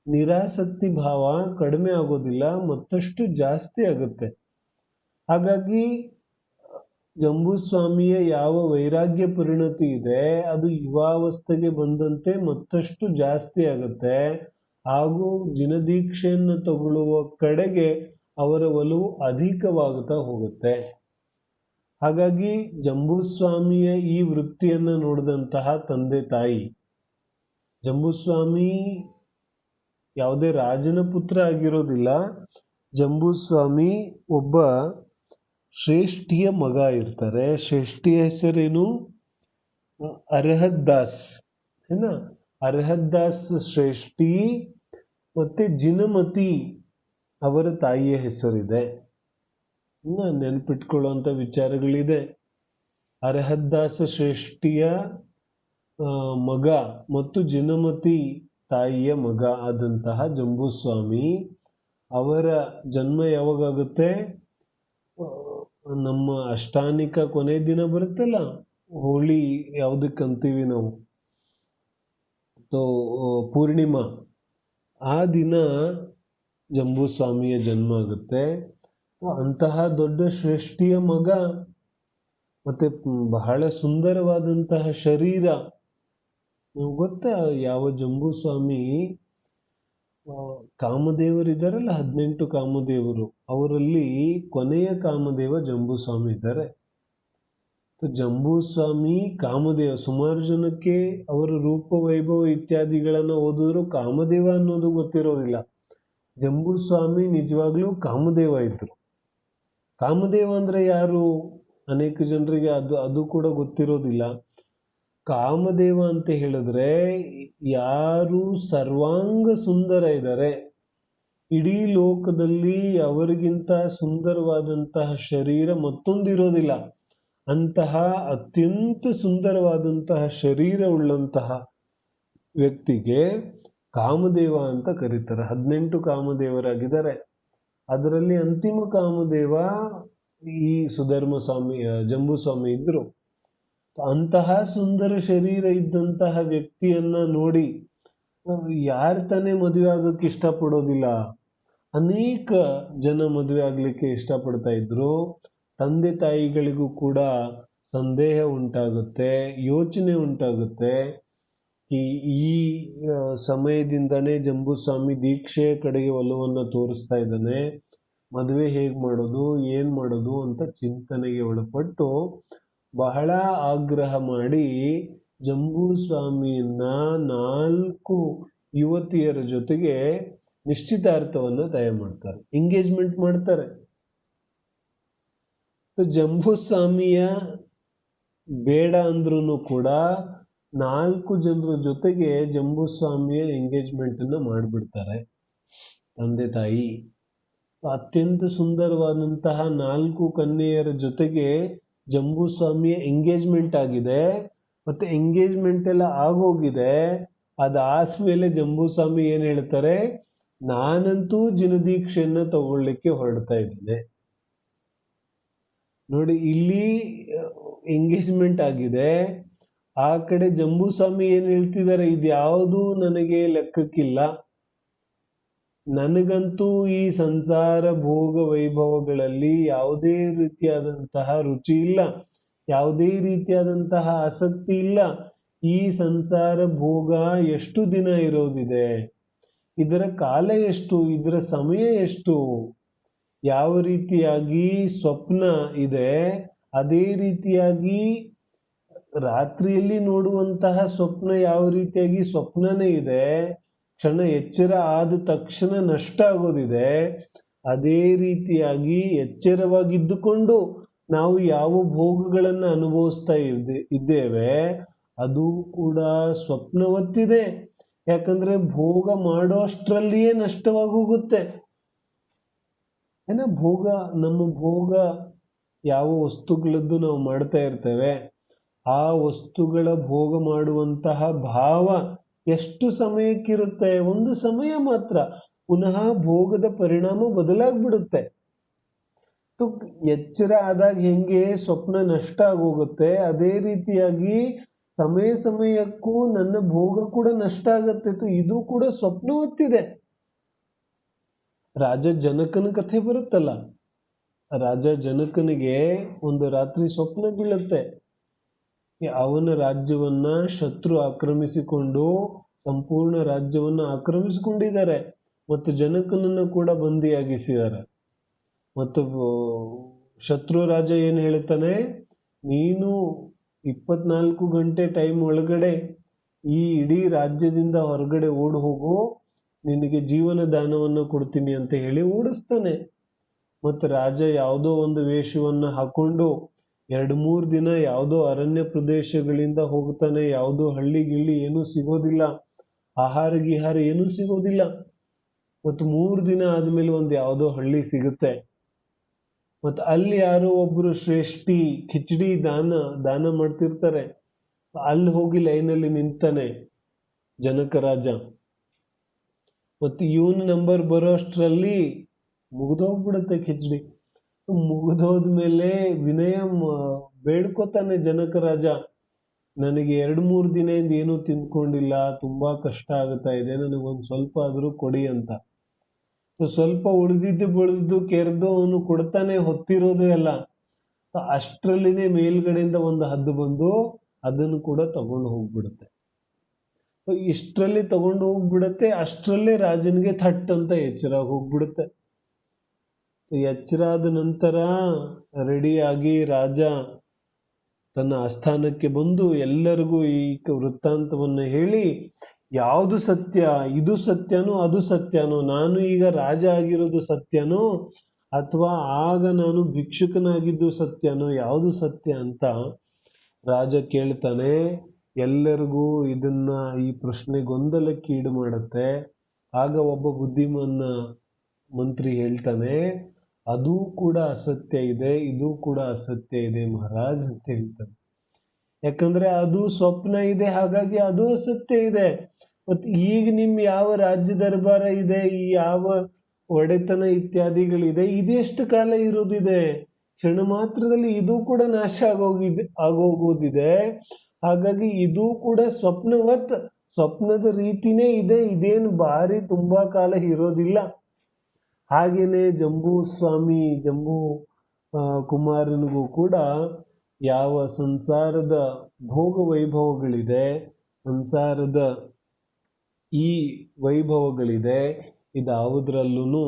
[SPEAKER 1] ನಿರಾಸಕ್ತಿ ಭಾವ ಕಡಿಮೆ ಆಗೋದಿಲ್ಲ, ಮತ್ತಷ್ಟು ಜಾಸ್ತಿ ಆಗುತ್ತೆ. ಹಾಗಾಗಿ ಜಂಬೂ ಸ್ವಾಮಿಯ ಯಾವ ವೈರಾಗ್ಯ ಪರಿಣತಿ ಇದೆ ಅದು ಯುವಾವಸ್ಥೆಗೆ ಬಂದಂತೆ ಮತ್ತಷ್ಟು ಜಾಸ್ತಿ ಆಗುತ್ತೆ. ಹಾಗೂ ಜಿನದೀಕ್ಷೆಯನ್ನು ತಗೊಳ್ಳುವ ಕಡೆಗೆ ಅವರ ಒಲವು ಅಧಿಕವಾಗುತ್ತಾ ಹೋಗುತ್ತೆ. ಹಾಗಾಗಿ ಜಂಬೂ ಸ್ವಾಮಿಯ ಈ ವೃತ್ತಿಯನ್ನು ನೋಡಿದಂತಹ ತಂದೆ ತಾಯಿ, ಜಂಬೂ ಸ್ವಾಮಿ ಯಾವುದೇ ರಾಜನ ಪುತ್ರ ಆಗಿರೋದಿಲ್ಲ. ಜಂಬೂ ಸ್ವಾಮಿ ಒಬ್ಬ ಶ್ರೇಷ್ಠಿಯ ಮಗ ಇರ್ತಾರೆ. ಶ್ರೇಷ್ಠಿಯ ಹೆಸರೇನು? ಅರ್ಹದ್ದಾಸ್. ಅರ್ಹದ್ದಾಸ್ ಶ್ರೇಷ್ಠಿ ಮತ್ತೆ ಜಿನಮತಿ ಅವರ ತಾಯಿಯ ಹೆಸರಿದೆ. ನೆನಪಿಟ್ಕೊಳ್ಳುವಂಥ ವಿಚಾರಗಳಿದೆ. ಅರ್ಹದ್ದಾಸ ಶ್ರೇಷ್ಠಿಯ ಮಗ ಮತ್ತು ಜಿನಮತಿ ತಾಯಿಯ ಮಗ ಆದಂತಹ ಜಂಬೂ ಸ್ವಾಮಿ ಅವರ ಜನ್ಮ ಯಾವಾಗುತ್ತೆ? ನಮ್ಮ ಅಷ್ಟಾನಿಕ ಕೊನೆ ದಿನ ಬರುತ್ತಲ್ಲ, ಹೋಳಿ ಯಾವುದಕ್ಕಂತೀವಿ ನಾವು, ಪೂರ್ಣಿಮಾ, ಆ ದಿನ ಜಂಬೂ ಸ್ವಾಮಿಯ ಜನ್ಮ ಆಗುತ್ತೆ. ಅಂತಹ ದೊಡ್ಡ ಶ್ರೇಷ್ಠಿಯ ಮಗ, ಮತ್ತೆ ಬಹಳ ಸುಂದರವಾದಂತಹ ಶರೀರ. ಗೊತ್ತಾ ಯಾವ ಜಂಬೂ ಸ್ವಾಮಿ ಕಾಮದೇವರಿದ್ದಾರಲ್ಲ, 18 ಕಾಮದೇವರು, ಅವರಲ್ಲಿ ಕೊನೆಯ ಕಾಮದೇವ ಜಂಬೂ ಸ್ವಾಮಿ ಇದ್ದಾರೆ. ಜಂಬೂ ಸ್ವಾಮಿ ಕಾಮದೇವ. ಸುಮಾರು ಜನಕ್ಕೆ ಅವರ ರೂಪ ವೈಭವ ಇತ್ಯಾದಿಗಳನ್ನು ಓದಿದ್ರು ಕಾಮದೇವ ಅನ್ನೋದು ಗೊತ್ತಿರೋದಿಲ್ಲ. ಜಂಬೂ ಸ್ವಾಮಿ ನಿಜವಾಗ್ಲೂ ಕಾಮದೇವ ಇದ್ರು. ಕಾಮದೇವ ಅಂದ್ರೆ ಯಾರು? ಅನೇಕ ಜನರಿಗೆ ಅದು ಕೂಡ ಗೊತ್ತಿರೋದಿಲ್ಲ. ಕಾಮದೇವ ಅಂತ ಹೇಳಿದ್ರೆ ಯಾರು ಸರ್ವಾಂಗ ಸುಂದರ ಇದ್ದಾರೆ, ಇಡೀ ಲೋಕದಲ್ಲಿ ಅವರಿಗಿಂತ ಸುಂದರವಾದಂತಹ ಶರೀರ ಮತ್ತೊಂದಿರೋದಿಲ್ಲ, ಅಂತಹ ಅತ್ಯಂತ ಸುಂದರವಾದಂತಹ ಶರೀರ ಉಳ್ಳಂತಹ ವ್ಯಕ್ತಿಗೆ ಕಾಮದೇವ ಅಂತ ಕರೀತಾರೆ. 18 ಕಾಮದೇವರಾಗಿದ್ದಾರೆ. ಅದರಲ್ಲಿ ಅಂತಿಮ ಕಾಮದೇವ ಈ ಸುಧರ್ಮ ಸ್ವಾಮಿ, ಜಂಬೂ ಸ್ವಾಮಿ ಇದ್ರು. ಅಂತಹ ಸುಂದರ ಶರೀರ ಇದ್ದಂತಹ ವ್ಯಕ್ತಿಯನ್ನ ನೋಡಿ ಯಾರು ತಾನೇ ಮದುವೆ ಆಗೋಕ್ಕೆ ಇಷ್ಟಪಡೋದಿಲ್ಲ? ಅನೇಕ ಜನ ಮದುವೆ ಆಗ್ಲಿಕ್ಕೆ ಇಷ್ಟಪಡ್ತಾ ಇದ್ರು. ತಂದೆ ತಾಯಿಗಳಿಗೂ ಕೂಡ ಸಂದೇಹ ಉಂಟಾಗುತ್ತೆ, ಯೋಚನೆ ಉಂಟಾಗುತ್ತೆ. ಈ ಸಮಯದಿಂದನೇ ಜಂಬೂ ಸ್ವಾಮಿ ದೀಕ್ಷೆಯ ಕಡೆಗೆ ಒಲವನ್ನು ತೋರಿಸ್ತಾ ಇದ್ದಾನೆ. ಮದುವೆ ಹೇಗೆ ಮಾಡೋದು, ಏನು ಮಾಡೋದು ಅಂತ ಚಿಂತನೆಗೆ ಒಳಪಟ್ಟು ಬಹಳ ಆಗ್ರಹ ಮಾಡಿ ಜಂಬೂ ಸ್ವಾಮಿಯನ್ನ 4 ಯುವತಿಯರ ಜೊತೆಗೆ ನಿಶ್ಚಿತಾರ್ಥವನ್ನು ತಯಾರು ಮಾಡ್ತಾರೆ, ಎಂಗೇಜ್ಮೆಂಟ್ ಮಾಡ್ತಾರೆ. ಜಂಬೂ ಸ್ವಾಮಿಯ ಬೇಡ ಅಂದ್ರೂ ಕೂಡ 4 ಜನರ ಜೊತೆಗೆ ಜಂಬೂ ಸ್ವಾಮಿಯ ಎಂಗೇಜ್ಮೆಂಟ್ ಅನ್ನು ಮಾಡಿಬಿಡ್ತಾರೆ ತಂದೆ ತಾಯಿ. ಅತ್ಯಂತ ಸುಂದರವಾದಂತಹ 4 ಕನ್ಯೆಯರ ಜೊತೆಗೆ ಜಂಬೂಸ್ವಾಮಿಯ ಎಂಗೇಜ್ಮೆಂಟ್ ಆಗಿದೆ, ಮತ್ತೆ ಎಂಗೇಜ್ಮೆಂಟ್ ಎಲ್ಲ ಆಗೋಗಿದೆ. ಅದಾದ್ಮೇಲೆ ಜಂಬೂಸ್ವಾಮಿ ಏನ್ ಹೇಳ್ತಾರೆ, ನಾನಂತೂ ಜಿನದೀಕ್ಷೆಯನ್ನ ತಗೊಳ್ಳಿಕ್ಕೆ ಹೊರಡ್ತಾ ಇದ್ದೇನೆ. ನೋಡಿ, ಇಲ್ಲಿ ಎಂಗೇಜ್ಮೆಂಟ್ ಆಗಿದೆ, ಆ ಕಡೆ ಜಂಬೂಸ್ವಾಮಿ ಏನ್ ಹೇಳ್ತಿದ್ದಾರೆ, ಇದ್ಯಾವುದು ನನಗೆ ಲೆಕ್ಕಕ್ಕಿಲ್ಲ, ನನಗಂತೂ ಈ ಸಂಸಾರ ಭೋಗ ವೈಭವಗಳಲ್ಲಿ ಯಾವುದೇ ರೀತಿಯಾದಂತಹ ರುಚಿ ಇಲ್ಲ, ಯಾವುದೇ ರೀತಿಯಾದಂತಹ ಆಸಕ್ತಿ ಇಲ್ಲ. ಈ ಸಂಸಾರ ಭೋಗ ಎಷ್ಟು ದಿನ ಇರೋದಿದೆ, ಇದರ ಕಾಲ ಎಷ್ಟು, ಇದರ ಸಮಯ ಎಷ್ಟು, ಯಾವ ರೀತಿಯಾಗಿ ಸ್ವಪ್ನ ಇದೆ ಅದೇ ರೀತಿಯಾಗಿ ರಾತ್ರಿಯಲ್ಲಿ ನೋಡುವಂತಹ ಸ್ವಪ್ನ ಯಾವ ರೀತಿಯಾಗಿ ಸ್ವಪ್ನನೇ ಇದೆ, ಕ್ಷಣ ಎಚ್ಚರ ಆದ ತಕ್ಷಣ ನಷ್ಟ ಆಗೋದಿದೆ, ಅದೇ ರೀತಿಯಾಗಿ ಎಚ್ಚರವಾಗಿದ್ದುಕೊಂಡು ನಾವು ಯಾವ ಭೋಗಗಳನ್ನು ಅನುಭವಿಸ್ತಾ ಇದ್ದೇವೆ ಅದು ಕೂಡ ಸ್ವಪ್ನವತ್ತಿದೆ. ಯಾಕಂದ್ರೆ ಭೋಗ ಮಾಡೋ ಅಷ್ಟರಲ್ಲಿಯೇ ನಷ್ಟವಾಗಿ ಹೋಗುತ್ತೆ. ನಮ್ಮ ಭೋಗ ಯಾವ ವಸ್ತುಗಳದ್ದು ನಾವು ಮಾಡ್ತಾ ಇರ್ತೇವೆ, ಆ ವಸ್ತುಗಳ ಭೋಗ ಮಾಡುವಂತಹ ಭಾವ ಎಷ್ಟು ಸಮಯಕ್ಕಿರುತ್ತೆ, ಒಂದು ಸಮಯ ಮಾತ್ರ, ಪುನಃ ಭೋಗದ ಪರಿಣಾಮ ಬದಲಾಗ್ಬಿಡುತ್ತೆ. ಎಚ್ಚರ ಆದಾಗ ಹೆಂಗೆ ಸ್ವಪ್ನ ನಷ್ಟ ಆಗೋಗುತ್ತೆ, ಅದೇ ರೀತಿಯಾಗಿ ಸಮಯ ಸಮಯಕ್ಕೂ ನನ್ನ ಭೋಗ ಕೂಡ ನಷ್ಟ ಆಗತ್ತೆ. ಇದು ಕೂಡ ಸ್ವಪ್ನವತ್ತಿದೆ. ರಾಜ ಜನಕನ ಕಥೆ ಬರುತ್ತಲ್ಲ, ರಾಜ ಜನಕನಿಗೆ ಒಂದು ರಾತ್ರಿ ಸ್ವಪ್ನ ಬೀಳುತ್ತೆ, ಅವನ ರಾಜ್ಯವನ್ನ ಶತ್ರು ಆಕ್ರಮಿಸಿಕೊಂಡು ಸಂಪೂರ್ಣ ರಾಜ್ಯವನ್ನ ಆಕ್ರಮಿಸಿಕೊಂಡಿದ್ದಾರೆ ಮತ್ತು ಜನಕನನ್ನು ಕೂಡ ಬಂದಿಯಾಗಿಸಿದ್ದಾರೆ. ಮತ್ತು ಶತ್ರು ರಾಜ ಏನು ಹೇಳ್ತಾನೆ, ನೀನು 24 ಗಂಟೆ ಟೈಮ್ ಒಳಗಡೆ ಈ ಇಡೀ ರಾಜ್ಯದಿಂದ ಹೊರಗಡೆ ಓಡಿ ಹೋಗು, ನಿನಗೆ ಜೀವನ ದಾನವನ್ನು ಕೊಡ್ತೀನಿ ಅಂತ ಹೇಳಿ ಓಡಿಸ್ತಾನೆ. ಮತ್ತು ರಾಜ ಯಾವುದೋ ಒಂದು ವೇಷವನ್ನು ಹಾಕೊಂಡು 2-3 ದಿನ ಯಾವುದೋ ಅರಣ್ಯ ಪ್ರದೇಶಗಳಿಂದ ಹೋಗ್ತಾನೆ. ಯಾವುದೋ ಹಳ್ಳಿ ಗಿಳ್ಳಿ ಏನೂ ಸಿಗೋದಿಲ್ಲ, ಆಹಾರ ಗಿಹಾರ ಏನೂ ಸಿಗೋದಿಲ್ಲ. ಮತ್ತು 3 ದಿನ ಆದ್ಮೇಲೆ ಒಂದು ಯಾವುದೋ ಹಳ್ಳಿ ಸಿಗುತ್ತೆ. ಮತ್ತು ಅಲ್ಲಿ ಯಾರೋ ಒಬ್ರು ಶ್ರೇಷ್ಠಿ ಕಿಚಡಿ ದಾನ ಮಾಡ್ತಿರ್ತಾರೆ. ಅಲ್ಲಿ ಹೋಗಿ ಲೈನಲ್ಲಿ ನಿಂತಾನೆ ಜನಕ ರಾಜ. ಮತ್ತು ಇವನ್ ನಂಬರ್ ಬರೋ ಅಷ್ಟರಲ್ಲಿ ಮುಗಿದೋಗ್ಬಿಡುತ್ತೆ ಕಿಚಡಿ. ಮುಗಿದೋದ್ಮೇಲೆ ವಿನಯ ಬೇಡ್ಕೋತಾನೆ ಜನಕ ರಾಜ, ನನಗೆ 2-3 ದಿನದಿಂದ ಏನೂ ತಿಂದ್ಕೊಂಡಿಲ್ಲ, ತುಂಬಾ ಕಷ್ಟ ಆಗ್ತಾ ಇದೆ, ನನಗೊಂದು ಸ್ವಲ್ಪ ಆದರೂ ಕೊಡಿ ಅಂತ. ಸ್ವಲ್ಪ ಉಳಿದಿದ್ದು ಕೆರೆದು ಅವನು ಕೊಡ್ತಾನೆ, ಹೊತ್ತಿರೋದು ಎಲ್ಲ. ಅಷ್ಟರಲ್ಲಿನೇ ಮೇಲ್ಗಡೆಯಿಂದ ಒಂದು ಹದ್ದು ಬಂದು ಅದನ್ನು ಕೂಡ ತಗೊಂಡು ಹೋಗ್ಬಿಡುತ್ತೆ. ಇಷ್ಟರಲ್ಲಿ ತಗೊಂಡು ಹೋಗ್ಬಿಡುತ್ತೆ, ಅಷ್ಟರಲ್ಲೇ ರಾಜನಿಗೆ ಥಟ್ ಅಂತ ಎಚ್ಚರ ಹೋಗ್ಬಿಡುತ್ತೆ. ಎಚ್ಚರ ಆದ ನಂತರ ರೆಡಿಯಾಗಿ ರಾಜ ತನ್ನ ಆಸ್ಥಾನಕ್ಕೆ ಬಂದು ಎಲ್ಲರಿಗೂ ಈ ವೃತ್ತಾಂತವನ್ನು ಹೇಳಿ, ಯಾವುದು ಸತ್ಯ, ಇದು ಸತ್ಯನೋ ಅದು ಸತ್ಯನೋ, ನಾನು ಈಗ ರಾಜ ಆಗಿರೋದು ಸತ್ಯನೋ ಅಥವಾ ಆಗ ನಾನು ಭಿಕ್ಷುಕನಾಗಿದ್ದು ಸತ್ಯನೋ, ಯಾವುದು ಸತ್ಯ ಅಂತ ರಾಜ ಕೇಳ್ತಾನೆ. ಎಲ್ಲರಿಗೂ ಈ ಪ್ರಶ್ನೆ ಗೊಂದಲಕ್ಕೆ ಈಡು ಮಾಡುತ್ತೆ. ಆಗ ಒಬ್ಬ ಬುದ್ಧಿಮಾನ ಮಂತ್ರಿ ಹೇಳ್ತಾನೆ, ಅದು ಕೂಡ ಅಸತ್ಯ ಇದೆ, ಇದು ಕೂಡ ಅಸತ್ಯ ಇದೆ ಮಹಾರಾಜ್ ಅಂತ ಹೇಳ್ತಾನೆ. ಯಾಕಂದ್ರೆ ಅದು ಸ್ವಪ್ನ ಇದೆ, ಹಾಗಾಗಿ ಅದು ಅಸತ್ಯ ಇದೆ. ಮತ್ತು ಈಗ ಯಾವ ರಾಜ್ಯ ದರ್ಬಾರ ಇದೆ, ಈ ಯಾವ ಒಡೆತನ ಇತ್ಯಾದಿಗಳಿದೆ, ಇದೆಷ್ಟು ಕಾಲ ಇರೋದಿದೆ, ಕ್ಷಣ ಮಾತ್ರದಲ್ಲಿ ಇದು ಕೂಡ ನಾಶ ಆಗೋಗೋದಿದೆ. ಹಾಗಾಗಿ ಇದು ಕೂಡ ಸ್ವಪ್ನದ ರೀತಿನೇ ಇದೆ, ಇದೇನು ಭಾರಿ ತುಂಬಾ ಕಾಲ ಇರೋದಿಲ್ಲ. ಹಾಗೇನೆ ಜಂಬೂ ಕುಮಾರನಿಗೂ ಕೂಡ ಯಾವ ಸಂಸಾರದ ಭೋಗ ವೈಭವಗಳಿದೆ, ಸಂಸಾರದ ಈ ವೈಭವಗಳಿದೆ, ಇದಾವುದ್ರಲ್ಲೂ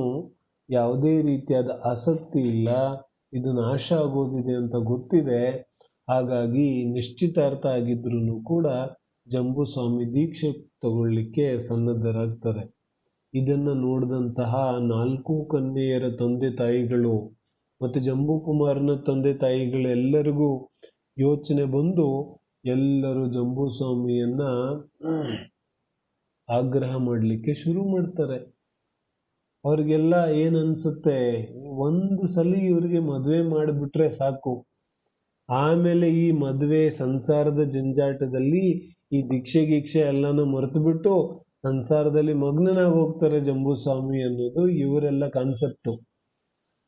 [SPEAKER 1] ಯಾವುದೇ ರೀತಿಯಾದ ಆಸಕ್ತಿ ಇಲ್ಲ, ಇದು ನಾಶ ಆಗೋದಿದೆ ಅಂತ ಗೊತ್ತಿದೆ. ಹಾಗಾಗಿ ನಿಶ್ಚಿತಾರ್ಥ ಆಗಿದ್ರೂ ಕೂಡ ಜಂಬೂಸ್ವಾಮಿ ದೀಕ್ಷೆ ತಗೊಳ್ಳಿಕ್ಕೆ ಸನ್ನದ್ಧರಾಗ್ತಾರೆ. ಇದನ್ನು ನೋಡಿದಂತಹ 4 ಕನ್ಯೆಯರ ತಂದೆ ತಾಯಿಗಳು ಮತ್ತು ಜಂಬೂಕುಮಾರನ ತಂದೆ ತಾಯಿಗಳೆಲ್ಲರಿಗೂ ಯೋಚನೆ ಬಂದು ಎಲ್ಲರೂ ಜಂಬೂಸ್ವಾಮಿಯನ್ನ ಆಗ್ರಹ ಮಾಡಲಿಕ್ಕೆ ಶುರು ಮಾಡ್ತಾರೆ. ಅವ್ರಿಗೆಲ್ಲ ಏನನ್ಸುತ್ತೆ, ಒಂದು ಸಲ ಇವರಿಗೆ ಮದುವೆ ಮಾಡಿಬಿಟ್ರೆ ಸಾಕು, ಆಮೇಲೆ ಈ ಮದುವೆ ಸಂಸಾರದ ಜಂಜಾಟದಲ್ಲಿ ಈ ದೀಕ್ಷೆ ಗೀಕ್ಷೆ ಎಲ್ಲಾನು ಮರೆತು ಬಿಟ್ಟು ಸಂಸಾರದಲ್ಲಿ ಮಗ್ನನಾಗಿ ಹೋಗ್ತಾರೆ ಜಂಬೂಸ್ವಾಮಿ ಅನ್ನೋದು ಇವರೆಲ್ಲ ಕಾನ್ಸೆಪ್ಟು.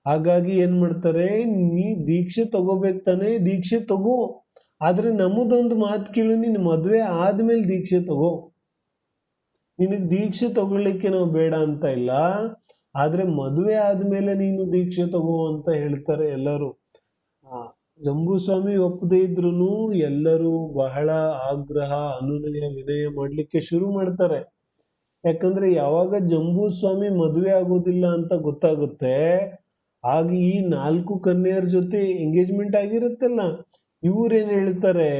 [SPEAKER 1] ಹಾಗಾಗಿ ಏನ್ ಮಾಡ್ತಾರೆ, ನೀ ದೀಕ್ಷೆ ತಗೋಬೇಕು ತಾನೆ, ದೀಕ್ಷೆ ತಗೋ, ಆದ್ರೆ ನಮ್ಮದೊಂದು ಮಾತು ಕೇಳು, ನೀನು ಮದುವೆ ಆದ್ಮೇಲೆ ದೀಕ್ಷೆ ತಗೋ. ನಿನಗೆ ದೀಕ್ಷೆ ತಗೊಳ್ಳಿಕ್ಕೆ ನಾವು ಬೇಡ ಅಂತ ಇಲ್ಲ, ಆದ್ರೆ ಮದುವೆ ಆದ್ಮೇಲೆ ನೀನು ದೀಕ್ಷೆ ತಗೋ ಅಂತ ಹೇಳ್ತಾರೆ ಎಲ್ಲರೂ. ಜಂಬೂಸ್ವಾಮಿ ಒಪ್ಪದೇ ಇದ್ರು ಎಲ್ಲರೂ ಬಹಳ ಆಗ್ರಹ, ಅನುನಯ, ವಿನಯ ಮಾಡ್ಲಿಕ್ಕೆ ಶುರು ಮಾಡ್ತಾರೆ. ಯಾಕಂದ್ರೆ ಯಾವಾಗ ಜಂಬೂಸ್ವಾಮಿ ಮದುವೆ ಆಗೋದಿಲ್ಲ ಅಂತ ಗೊತ್ತಾಗುತ್ತೆ, ಆಗ ಈ 4 ಕನ್ಯೆಯರ ಜೊತೆ ಎಂಗೇಜ್ಮೆಂಟ್ ಆಗಿರುತ್ತಲ್ಲ, ಇವ್ರೇನ್ ಹೇಳ್ತಾರೆ,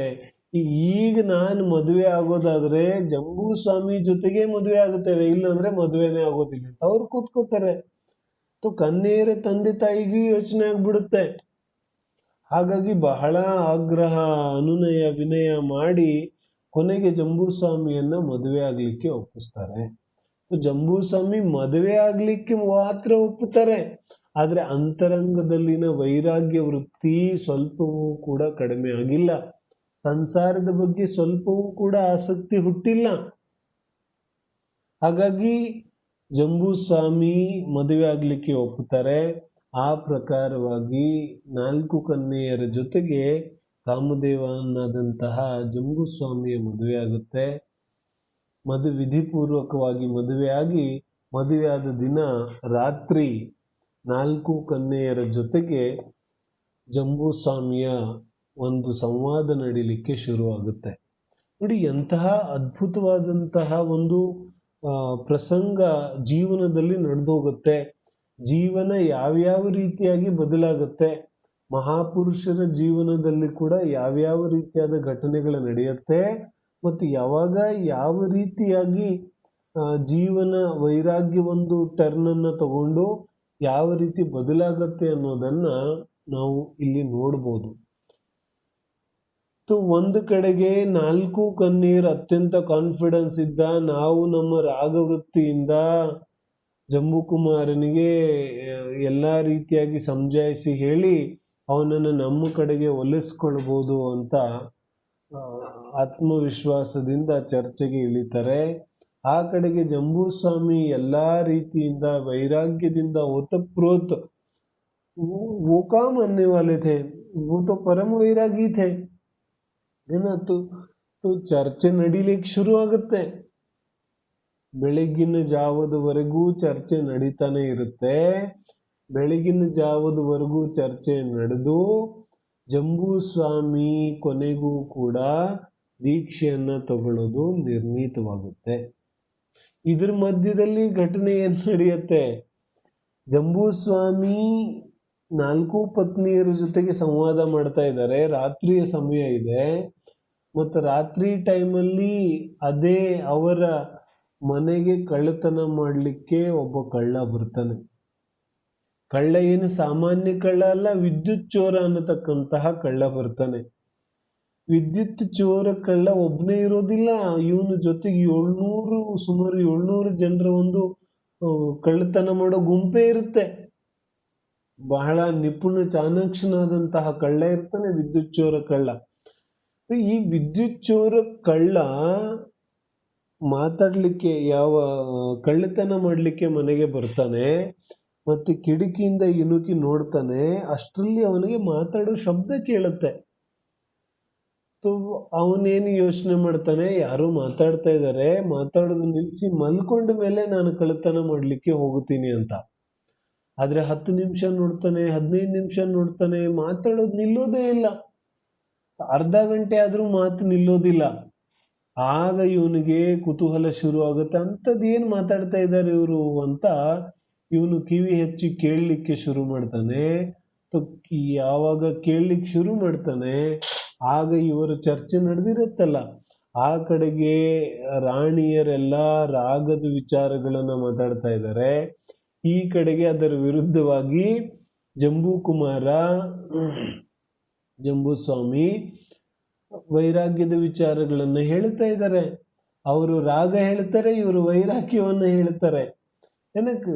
[SPEAKER 1] ಈಗ ನಾನು ಮದುವೆ ಆಗೋದಾದ್ರೆ ಜಂಬೂಸ್ವಾಮಿ ಜೊತೆಗೆ ಮದುವೆ ಆಗುತ್ತೇವೆ, ಇಲ್ಲಾಂದ್ರೆ ಮದುವೆನೇ ಆಗೋದಿಲ್ಲ ಅಂತ ಅವ್ರು ಕೂತ್ಕೋತಾರೆ. ಕನ್ಯೆಯರ ತಂದೆ ತಾಯಿಗೂ ಯೋಚನೆ ಆಗ್ಬಿಡುತ್ತೆ. ಹಾಗಾಗಿ ಬಹಳ ಆಗ್ರಹ, ಅನುನಯ, ವಿನಯ ಮಾಡಿ ಕೊನೆಗೆ ಜಂಬೂಸ್ವಾಮಿಯನ್ನ ಮದುವೆ ಆಗ್ಲಿಕ್ಕೆ ಒಪ್ಪಿಸ್ತಾರೆ. ಜಂಬೂಸ್ವಾಮಿ ಮದುವೆ ಆಗ್ಲಿಕ್ಕೆ ಮಾತ್ರ ಒಪ್ಪುತ್ತಾರೆ, ಆದ್ರೆ ಅಂತರಂಗದಲ್ಲಿನ ವೈರಾಗ್ಯ ವೃತ್ತಿ ಸ್ವಲ್ಪವೂ ಕೂಡ ಕಡಿಮೆ ಆಗಿಲ್ಲ. ಸಂಸಾರದ ಬಗ್ಗೆ ಸ್ವಲ್ಪವೂ ಕೂಡ ಆಸಕ್ತಿ ಹುಟ್ಟಿಲ್ಲ. ಹಾಗಾಗಿ ಜಂಬೂಸ್ವಾಮಿ ಮದುವೆ ಆಗ್ಲಿಕ್ಕೆ ಒಪ್ಪುತ್ತಾರೆ. ಆ ಪ್ರಕಾರವಾಗಿ 4 ಕನ್ಯೆಯರ ಜೊತೆಗೆ ಕಾಮದೇವನಾದಂತಹ ಜಂಬೂಸ್ವಾಮಿಯ ಮದುವೆ ಆಗುತ್ತೆ. ವಿಧಿಪೂರ್ವಕವಾಗಿ ಮದುವೆಯಾಗಿ, ಮದುವೆಯಾದ ದಿನ ರಾತ್ರಿ 4 ಕನ್ಯೆಯರ ಜೊತೆಗೆ ಜಂಬೂಸ್ವಾಮಿಯ ಒಂದು ಸಂವಾದ ನಡೀಲಿಕ್ಕೆ ಶುರುವಾಗುತ್ತೆ. ನೋಡಿ, ಎಂತಹ ಅದ್ಭುತವಾದಂತಹ ಒಂದು ಪ್ರಸಂಗ ಜೀವನದಲ್ಲಿ ನಡೆದೋಗುತ್ತೆ. ಜೀವನ ಯಾವ್ಯಾವ ರೀತಿಯಾಗಿ ಬದಲಾಗುತ್ತೆ, ಮಹಾಪುರುಷರ ಜೀವನದಲ್ಲಿ ಕೂಡ ಯಾವ್ಯಾವ ರೀತಿಯಾದ ಘಟನೆಗಳು ನಡೆಯುತ್ತೆ, ಮತ್ತು ಯಾವಾಗ ಯಾವ ರೀತಿಯಾಗಿ ಜೀವನ ವೈರಾಗ್ಯ ಒಂದು ಟರ್ನನ್ನು ತಗೊಂಡು ಯಾವ ರೀತಿ ಬದಲಾಗತ್ತೆ ಅನ್ನೋದನ್ನ ನಾವು ಇಲ್ಲಿ ನೋಡ್ಬೋದು. ಒಂದು ಕಡೆಗೆ 4 ಕನ್ಯೆಯರು ಅತ್ಯಂತ ಕಾನ್ಫಿಡೆನ್ಸ್ ಇದ್ದ, ನಾವು ನಮ್ಮ ರಾಗವೃತ್ತಿಯಿಂದ ಜಂಬೂಕುಮಾರನಿಗೆ ಎಲ್ಲಾ ರೀತಿಯಾಗಿ ಸಮಜಾಯಿಸಿ ಹೇಳಿ ಅವನನ್ನು ನಮ್ಮ ಕಡೆಗೆ ಒಲಿಸ್ಕೊಳ್ಬೋದು ಅಂತ ಆತ್ಮವಿಶ್ವಾಸದಿಂದ ಚರ್ಚೆಗೆ ಇಳಿತಾರೆ. ಆ ಕಡೆಗೆ ಜಂಬೂಸ್ವಾಮಿ ಎಲ್ಲಾ ರೀತಿಯಿಂದ ವೈರಾಗ್ಯದಿಂದ ಓತಪ್ರೋತ್, वो काम आने वाले थे, वो तो परम वैरागी थे, है ना. ಚರ್ಚೆ ನಡೀಲಿಕ್ಕೆ ಶುರು ಆಗುತ್ತೆ. ಬೆಳಗಿನ ಜಾವದವರೆಗೂ ಚರ್ಚೆ ನಡೀತಾನೆ ಇರುತ್ತೆ. ಬೆಳಗಿನ ಜಾವದವರೆಗೂ ಚರ್ಚೆ ನಡೆದು ಜಂಬೂಸ್ವಾಮಿ ಕೊನೆಗೂ ಕೂಡ ದೀಕ್ಷೆಯನ್ನ ತಗೊಳ್ಳೋದು ನಿರ್ಣೀತವಾಗುತ್ತೆ. ಇದ್ರ ಮಧ್ಯದಲ್ಲಿ ಘಟನೆ ಏನ್ ನಡೆಯುತ್ತೆ, ಜಂಬೂಸ್ವಾಮಿ 4 ಪತ್ನಿಯರ ಜೊತೆಗೆ ಸಂವಾದ ಮಾಡ್ತಾ ಇದ್ದಾರೆ. ರಾತ್ರಿಯ ಸಮಯ ಇದೆ, ಮತ್ತು ರಾತ್ರಿ ಟೈಮಲ್ಲಿ ಅದೇ ಅವರ ಮನೆಗೆ ಕಳ್ಳತನ ಮಾಡಲಿಕ್ಕೆ ಒಬ್ಬ ಕಳ್ಳ ಬರ್ತಾನೆ. ಕಳ್ಳ ಏನು ಸಾಮಾನ್ಯ ಕಳ್ಳ ಅಲ್ಲ, ವಿದ್ಯುತ್ ಚೋರ ಅನ್ನತಕ್ಕಂತಹ ಕಳ್ಳ ಬರ್ತಾನೆ. ವಿದ್ಯುತ್ ಚೋರ ಕಳ್ಳ ಒಬ್ಬನೇ ಇರೋದಿಲ್ಲ, ಇವನ ಜೊತೆಗೆ ಸುಮಾರು 700 ಜನರ ಒಂದು ಕಳ್ಳತನ ಮಾಡೋ ಗುಂಪೇ ಇರುತ್ತೆ. ಬಹಳ ನಿಪುಣ ಚಾಣಾಕ್ಷನಾದಂತಹ ಕಳ್ಳ ಇರ್ತಾನೆ ವಿದ್ಯುತ್ ಚೋರ ಕಳ್ಳ. ಈ ವಿದ್ಯುತ್ ಚೋರ ಕಳ್ಳ ಮಾತಾಡ್ಲಿಕ್ಕೆ, ಕಳ್ಳತನ ಮಾಡ್ಲಿಕ್ಕೆ ಮನೆಗೆ ಬರ್ತಾನೆ, ಮತ್ತೆ ಕಿಟಕಿಯಿಂದ ಇಣುಕಿ ನೋಡ್ತಾನೆ. ಅಷ್ಟರಲ್ಲಿ ಅವನಿಗೆ ಮಾತಾಡೋ ಶಬ್ದ ಕೇಳುತ್ತೆ. ಅವನೇನು ಯೋಚನೆ ಮಾಡ್ತಾನೆ, ಯಾರೋ ಮಾತಾಡ್ತಾ ಇದ್ದಾರೆ, ಮಾತಾಡೋದು ನಿಲ್ಲಿಸಿ ಮಲ್ಕೊಂಡ ಮೇಲೆ ನಾನು ಕಳ್ಳತನ ಮಾಡ್ಲಿಕ್ಕೆ ಹೋಗುತ್ತೀನಿ ಅಂತ. ಆದ್ರೆ 10 ನಿಮಿಷ ನೋಡ್ತಾನೆ, 15 ನಿಮಿಷ ನೋಡ್ತಾನೆ, ಮಾತಾಡೋದು ನಿಲ್ಲೋದೇ ಇಲ್ಲ. ಅರ್ಧ ಗಂಟೆ ಆದ್ರೂ ಮಾತು ನಿಲ್ಲೋದಿಲ್ಲ. ಆಗ ಇವನಿಗೆ ಕುತೂಹಲ ಶುರು ಆಗುತ್ತೆ, ಅಂಥದ್ದು ಏನ್ ಮಾತಾಡ್ತಾ ಇದ್ದಾರೆ ಇವರು ಅಂತ ಇವನು ಕಿವಿ ಹೆಚ್ಚಿ ಕೇಳಲಿಕ್ಕೆ ಶುರು ಮಾಡ್ತಾನೆ. ಯಾವಾಗ ಕೇಳಲಿಕ್ಕೆ ಶುರು ಮಾಡ್ತಾನೆ, ಆಗ ಇವರ ಚರ್ಚೆ ನಡೆದಿರುತ್ತಲ್ಲ, ಆ ಕಡೆಗೆ ರಾಣಿಯರೆಲ್ಲ ರಾಗದ ವಿಚಾರಗಳನ್ನ ಮಾತಾಡ್ತಾ ಇದ್ದಾರೆ. ಈ ಕಡೆಗೆ ಅದರ ವಿರುದ್ಧವಾಗಿ ಜಂಬೂಸ್ವಾಮಿ ವೈರಾಗ್ಯದ ವಿಚಾರಗಳನ್ನ ಹೇಳ್ತಾ ಇದ್ದಾರೆ. ಅವರು ರಾಗ ಹೇಳ್ತಾರೆ, ಇವರು ವೈರಾಗ್ಯವನ್ನ ಹೇಳ್ತಾರೆ. ಏನಕ್ಕೆ,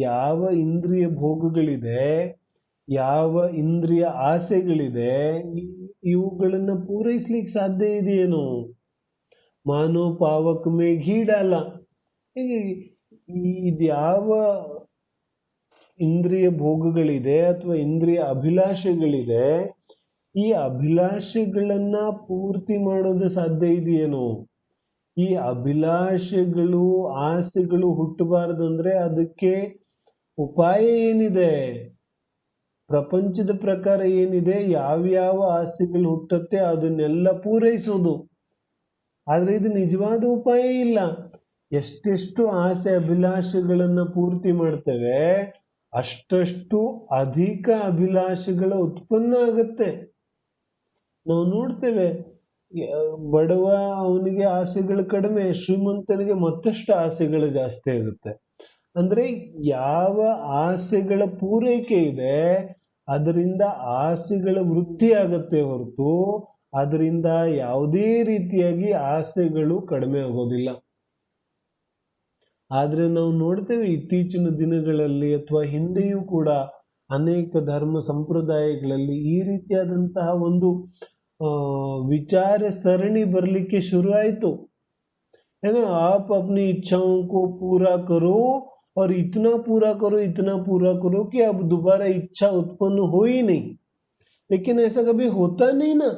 [SPEAKER 1] ಯಾವ ಇಂದ್ರಿಯ ಭೋಗಗಳಿದೆ, ಯಾವ ಇಂದ್ರಿಯ ಆಸೆಗಳಿದೆ ಇವುಗಳನ್ನ ಪೂರೈಸ್ಲಿಕ್ಕೆ ಸಾಧ್ಯ ಇದೆಯೇನೋ? ಮಾನೋ ಪಾವಕ್ ಮೇ ಘೀ ಡಾಲ. ಇದ್ಯಾವ ಇಂದ್ರಿಯ ಭೋಗಗಳಿದೆ ಅಥವಾ ಇಂದ್ರಿಯ ಅಭಿಲಾಷೆಗಳಿದೆ, ಈ ಅಭಿಲಾಷೆಗಳನ್ನ ಪೂರ್ತಿ ಮಾಡೋದು ಸಾಧ್ಯ ಇದೆಯೇನೋ? ಈ ಅಭಿಲಾಷೆಗಳು ಆಸೆಗಳು ಹುಟ್ಟಬಾರ್ದಂದ್ರೆ ಅದಕ್ಕೆ ಉಪಾಯ ಏನಿದೆ? ಪ್ರಪಂಚದ ಪ್ರಕಾರ ಏನಿದೆ, ಯಾವ್ಯಾವ ಆಸೆಗಳು ಹುಟ್ಟುತ್ತೆ ಅದನ್ನೆಲ್ಲ ಪೂರೈಸೋದು. ಆದ್ರೆ ಇದು ನಿಜವಾದ ಉಪಾಯ ಇಲ್ಲ. ಎಷ್ಟೆಷ್ಟು ಆಸೆ ಅಭಿಲಾಷೆಗಳನ್ನ ಪೂರ್ತಿ ಮಾಡ್ತೇವೆ ಅಷ್ಟಷ್ಟು ಅಧಿಕ ಅಭಿಲಾಷೆಗಳ ಉತ್ಪನ್ನ ಆಗುತ್ತೆ. ನಾವು ನೋಡ್ತೇವೆ, ಬಡವ ಅವನಿಗೆ ಆಸೆಗಳು ಕಡಿಮೆ, ಶ್ರೀಮಂತನಿಗೆ ಮತ್ತಷ್ಟು ಆಸೆಗಳು ಜಾಸ್ತಿ ಆಗುತ್ತೆ. ಅಂದ್ರೆ ಯಾವ ಆಸೆಗಳ ಪೂರೈಕೆ ಇದೆ ಅದರಿಂದ ಆಸೆಗಳ ವೃದ್ಧಿ ಆಗತ್ತೆ ಹೊರತು ಅದರಿಂದ ಯಾವುದೇ ರೀತಿಯಾಗಿ ಆಸೆಗಳು ಕಡಿಮೆ ಆಗೋದಿಲ್ಲ. ಆದ್ರೆ ನಾವು ನೋಡ್ತೇವೆ ಇತ್ತೀಚಿನ ದಿನಗಳಲ್ಲಿ ಅಥವಾ ಹಿಂದೆಯೂ ಕೂಡ ಅನೇಕ ಧರ್ಮ ಸಂಪ್ರದಾಯಗಳಲ್ಲಿ ಈ ರೀತಿಯಾದಂತಹ ಒಂದು ವಿಚಾರ ಸರಣಿ ಬರಲಿಕ್ಕೆ ಶುರು ಆಯಿತು. ಏನೋ आप अपनी इच्छाओं को पूरा करो और इतना पूरा करो कि अब दोबारा इच्छा उत्पन्न हो ही नहीं. लेकिन ऐसा कभी होता नहीं ना.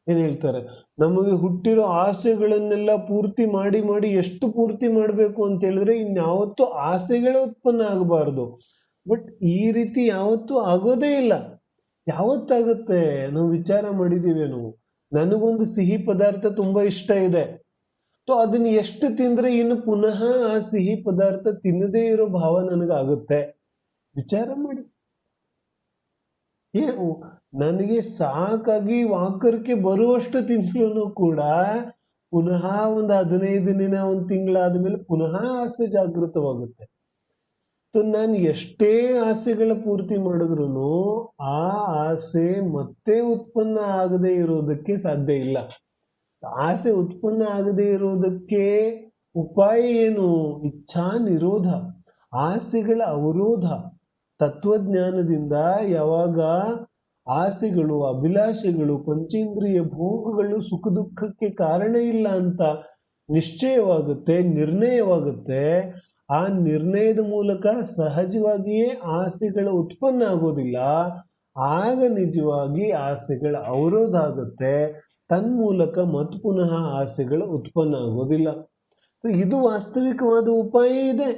[SPEAKER 1] ಏನ್ ಹೇಳ್ತಾರೆ, ನಮಗೆ ಹುಟ್ಟಿರೋ ಆಸೆಗಳನ್ನೆಲ್ಲ ಪೂರ್ತಿ ಮಾಡಿ ಮಾಡಿ ಎಷ್ಟು ಪೂರ್ತಿ ಮಾಡಬೇಕು ಅಂತ ಹೇಳಿದ್ರೆ ಇನ್ಯಾವತ್ತೂ ಆಸೆಗಳೇ ಉತ್ಪನ್ನ ಆಗಬಾರ್ದು. ಬಟ್ ಈ ರೀತಿ ಯಾವತ್ತೂ ಆಗೋದೇ ಇಲ್ಲ. ಯಾವತ್ತಾಗುತ್ತೆ? ನಾವು ವಿಚಾರ ಮಾಡಿದೀವೇನು? ನನಗೊಂದು ಸಿಹಿ ಪದಾರ್ಥ ತುಂಬಾ ಇಷ್ಟ ಇದೆ, ಅದನ್ನ ಎಷ್ಟು ತಿಂದ್ರೆ ಇನ್ನು ಪುನಃ ಆ ಸಿಹಿ ಪದಾರ್ಥ ತಿನ್ನದೇ ಇರೋ ಭಾವ ನನಗಾಗುತ್ತೆ. ವಿಚಾರ ಮಾಡಿ. ನನಗೆ ಸಾಕಾಗಿ ವಾಕರ್ಕೆ ಬರುವಷ್ಟು ತಿಂಗಳು ಕೂಡ ಪುನಃ ಒಂದು 15 ದಿನ ಒಂದು ತಿಂಗಳಾದ್ಮೇಲೆ ಪುನಃ ಆಸೆ ಜಾಗೃತವಾಗುತ್ತೆ. ನಾನು ಎಷ್ಟೇ ಆಸೆಗಳ ಪೂರ್ತಿ ಮಾಡಿದ್ರು ಆ ಆಸೆ ಮತ್ತೆ ಉತ್ಪನ್ನ ಆಗದೆ ಇರೋದಕ್ಕೆ ಸಾಧ್ಯ ಇಲ್ಲ. ಆಸೆ ಉತ್ಪನ್ನ ಆಗದೆ ಇರೋದಕ್ಕೆ ಉಪಾಯ ಏನು? ಇಚ್ಛಾ ನಿರೋಧ, ಆಸೆಗಳ ಅವರೋಧ. ತತ್ವಜ್ಞಾನದಿಂದ ಯಾವಾಗ ಆಸೆಗಳು ಅಭಿಲಾಷೆಗಳು ಪಂಚೇಂದ್ರಿಯ ಭೋಗಗಳು ಸುಖ ದುಃಖಕ್ಕೆ ಕಾರಣ ಇಲ್ಲ ಅಂತ ನಿಶ್ಚಯವಾಗುತ್ತೆ, ನಿರ್ಣಯವಾಗುತ್ತೆ, ಆ ನಿರ್ಣಯದ ಮೂಲಕ ಸಹಜವಾಗಿಯೇ ಆಸೆಗಳ ಉತ್ಪನ್ನ ಆಗೋದಿಲ್ಲ. ಆಗ ನಿಜವಾಗಿ ಆಸೆಗಳ ಅವರೋಧ ಆಗುತ್ತೆ, ತನ್ಮೂಲಕ ಮತ್ ಪುನಃ ಆಸೆಗಳ ಉತ್ಪನ್ನ ಆಗೋದಿಲ್ಲ. ಇದು ವಾಸ್ತವಿಕವಾದ ಉಪಾಯ ಇದೆ.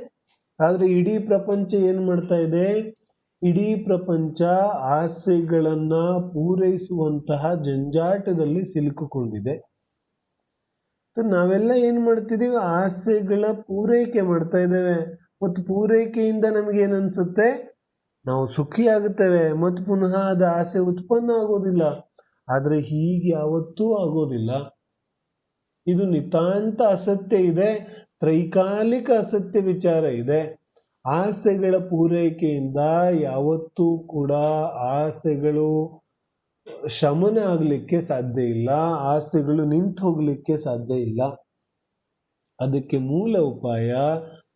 [SPEAKER 1] ಆದ್ರೆ ಇಡೀ ಪ್ರಪಂಚ ಏನ್ ಮಾಡ್ತಾ ಇದೆ? ಇಡೀ ಪ್ರಪಂಚ ಆಸೆಗಳನ್ನ ಪೂರೈಸುವಂತಹ ಜಂಜಾಟದಲ್ಲಿ ಸಿಲುಕಿಕೊಂಡಿದೆ. ನಾವೆಲ್ಲ ಏನ್ ಮಾಡ್ತಿದೀವಿ? ಆಸೆಗಳ ಪೂರೈಕೆ ಮಾಡ್ತಾ ಇದ್ದೇವೆ. ಮತ್ತು ಪೂರೈಕೆಯಿಂದ ನಮಗೇನ್ ಅನ್ಸುತ್ತೆ? ನಾವು ಸುಖಿ ಆಗುತ್ತೇವೆ, ಮತ್ತು ಪುನಃ ಅದು ಆಸೆ ಉತ್ಪನ್ನ ಆಗೋದಿಲ್ಲ. ಆದ್ರೆ ಹೀಗೆ ಯಾವತ್ತೂ ಆಗೋದಿಲ್ಲ. ಇದು ನಿತಾಂತ ಅಸತ್ಯ ಇದೆ, ತ್ರೈಕಾಲಿಕ ಅಸತ್ಯ ವಿಚಾರ ಇದೆ. ಆಸೆಗಳ ಪೂರೈಕೆಯಿಂದ ಯಾವತ್ತೂ ಕೂಡ ಆಸೆಗಳು ಶಮನ ಆಗಲಿಕ್ಕೆ ಸಾಧ್ಯ ಇಲ್ಲ, ಆಸೆಗಳು ನಿಂತು ಹೋಗ್ಲಿಕ್ಕೆ ಸಾಧ್ಯ ಇಲ್ಲ. ಅದಕ್ಕೆ ಮೂಲ ಉಪಾಯ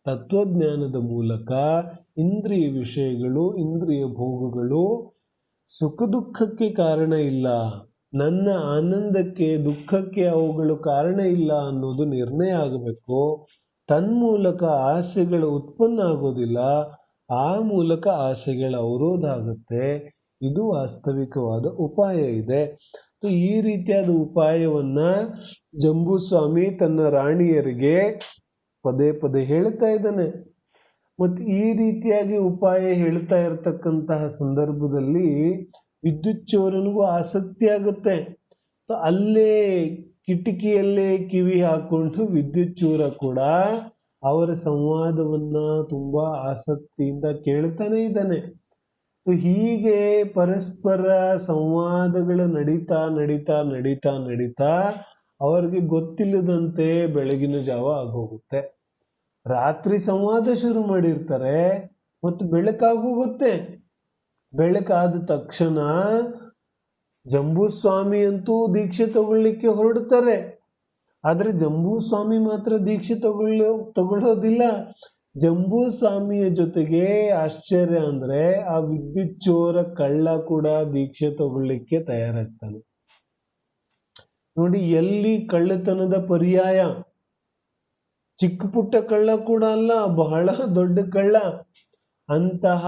[SPEAKER 1] ತತ್ವಜ್ಞಾನದ ಮೂಲಕ ಇಂದ್ರಿಯ ವಿಷಯಗಳು ಇಂದ್ರಿಯ ಭೋಗಗಳು ಸುಖ ದುಃಖಕ್ಕೆ ಕಾರಣ ಇಲ್ಲ, ನನ್ನ ಆನಂದಕ್ಕೆ ದುಃಖಕ್ಕೆ ಅವುಗಳು ಕಾರಣ ಇಲ್ಲ ಅನ್ನೋದು ನಿರ್ಣಯ ಆಗಬೇಕು. ತನ್ಮೂಲಕ ಆಸೆಗಳ ಉತ್ಪನ್ನ ಆಗೋದಿಲ್ಲ, ಆ ಮೂಲಕ ಆಸೆಗಳ ಅವರೋಧ ಆಗುತ್ತೆ. ಇದು ವಾಸ್ತವಿಕವಾದ ಉಪಾಯ ಇದೆ. ಈ ರೀತಿಯಾದ ಉಪಾಯವನ್ನ ಜಂಬೂಸ್ವಾಮಿ ತನ್ನ ರಾಣಿಯರಿಗೆ ಪದೇ ಪದೇ ಹೇಳ್ತಾ ಇದ್ದಾನೆ. ಮತ್ತು ಈ ರೀತಿಯಾಗಿ ಉಪಾಯ ಹೇಳ್ತಾ ಇರತಕ್ಕಂತಹ ಸಂದರ್ಭದಲ್ಲಿ ವಿದ್ಯುತ್ ಚೋರನಿಗೂ ಆಸಕ್ತಿ ಆಗುತ್ತೆ. ಅಲ್ಲೇ ಕಿಟಕಿಯಲ್ಲೇ ಕಿವಿ ಹಾಕೊಂಡು ವಿದ್ಯುತ್ ಚೋರ ಕೂಡ ಅವರ ಸಂವಾದವನ್ನ ತುಂಬಾ ಆಸಕ್ತಿಯಿಂದ ಕೇಳ್ತಾನೆ ಇದ್ದಾನೆ. ಹೀಗೆ ಪರಸ್ಪರ ಸಂವಾದಗಳು ನಡೀತಾ ನಡೀತಾ ನಡೀತಾ ನಡೀತಾ ಅವರಿಗೆ ಗೊತ್ತಿಲ್ಲದಂತೆ ಬೆಳಗಿನ ಜಾವ ಆಗೋಗುತ್ತೆ. ರಾತ್ರಿ ಸಂವಾದ ಶುರು ಮಾಡಿರ್ತಾರೆ ಮತ್ತು ಬೆಳಕಾಗೋಗುತ್ತೆ. ಬೆಳಕಾದ ತಕ್ಷಣ ಜಂಬೂಸ್ವಾಮಿ ಅಂತೂ ದೀಕ್ಷೆ ತಗೊಳ್ಳಿಕ್ಕೆ ಹೊರಡ್ತಾರೆ. ಆದ್ರೆ ಜಂಬೂಸ್ವಾಮಿ ಮಾತ್ರ ದೀಕ್ಷೆ ತಗೊಳ್ಳೋದಿಲ್ಲ. ಜಂಬೂ ಸ್ವಾಮಿಯ ಜೊತೆಗೆ ಆಶ್ಚರ್ಯ ಅಂದ್ರೆ ಆ ವಿದ್ಯುತ್ ಚೋರ ಕಳ್ಳ ಕೂಡ ದೀಕ್ಷೆ ತಗೊಳ್ಳಿಕ್ಕೆ ತಯಾರಾಗ್ತಾನೆ. ನೋಡಿ, ಎಲ್ಲಿ ಕಳ್ಳತನದ ಪರ್ಯಾಯ, ಚಿಕ್ಕ ಪುಟ್ಟ ಕಳ್ಳ ಕೂಡ ಅಲ್ಲ, ಬಹಳ ದೊಡ್ಡ ಕಳ್ಳ. ಅಂತಹ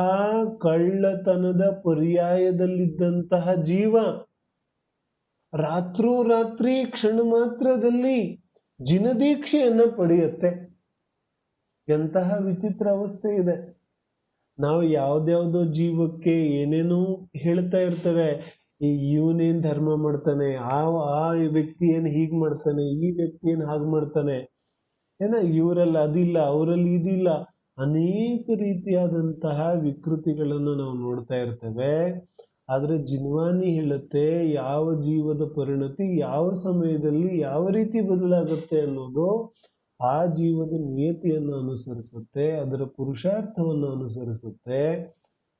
[SPEAKER 1] ಕಳ್ಳತನದ ಪರ್ಯಾಯದಲ್ಲಿದ್ದಂತಹ ಜೀವ ರಾತ್ರೋರಾತ್ರಿ ಕ್ಷಣ ಮಾತ್ರದಲ್ಲಿ ಜಿನದೀಕ್ಷೆಯನ್ನ ಪಡೆಯುತ್ತೆ. ಎಂತಹ ವಿಚಿತ್ರ ಅವಸ್ಥೆ ಇದೆ. ನಾವು ಯಾವ್ದ್ಯಾವ್ದೋ ಜೀವಕ್ಕೆ ಏನೇನೋ ಹೇಳ್ತಾ ಇರ್ತೇವೆ. ಇವನೇನ್ ಧರ್ಮ ಮಾಡ್ತಾನೆ, ಆ ವ್ಯಕ್ತಿ ಏನ್ ಹೀಗ್ ಮಾಡ್ತಾನೆ, ಈ ವ್ಯಕ್ತಿ ಏನ್ ಹಾಗೆ ಮಾಡ್ತಾನೆ, ಇವರಲ್ಲಿ ಅದಿಲ್ಲ, ಅವರಲ್ಲಿ ಇದಿಲ್ಲ, ಅನೇಕ ರೀತಿಯಾದಂತಹ ವಿಕೃತಿಗಳನ್ನು ನಾವು ನೋಡ್ತಾ ಇರ್ತೇವೆ. ಆದ್ರೆ ಜಿನ್ವಾನಿ ಹೇಳುತ್ತೆ ಯಾವ ಜೀವದ ಪರಿಣತಿ ಯಾವ ಸಮಯದಲ್ಲಿ ಯಾವ ರೀತಿ ಬದಲಾಗುತ್ತೆ ಅನ್ನೋದು ಆ ಜೀವದ ನಿಯತಿಯನ್ನು ಅನುಸರಿಸುತ್ತೆ, ಅದರ ಪುರುಷಾರ್ಥವನ್ನು ಅನುಸರಿಸುತ್ತೆ.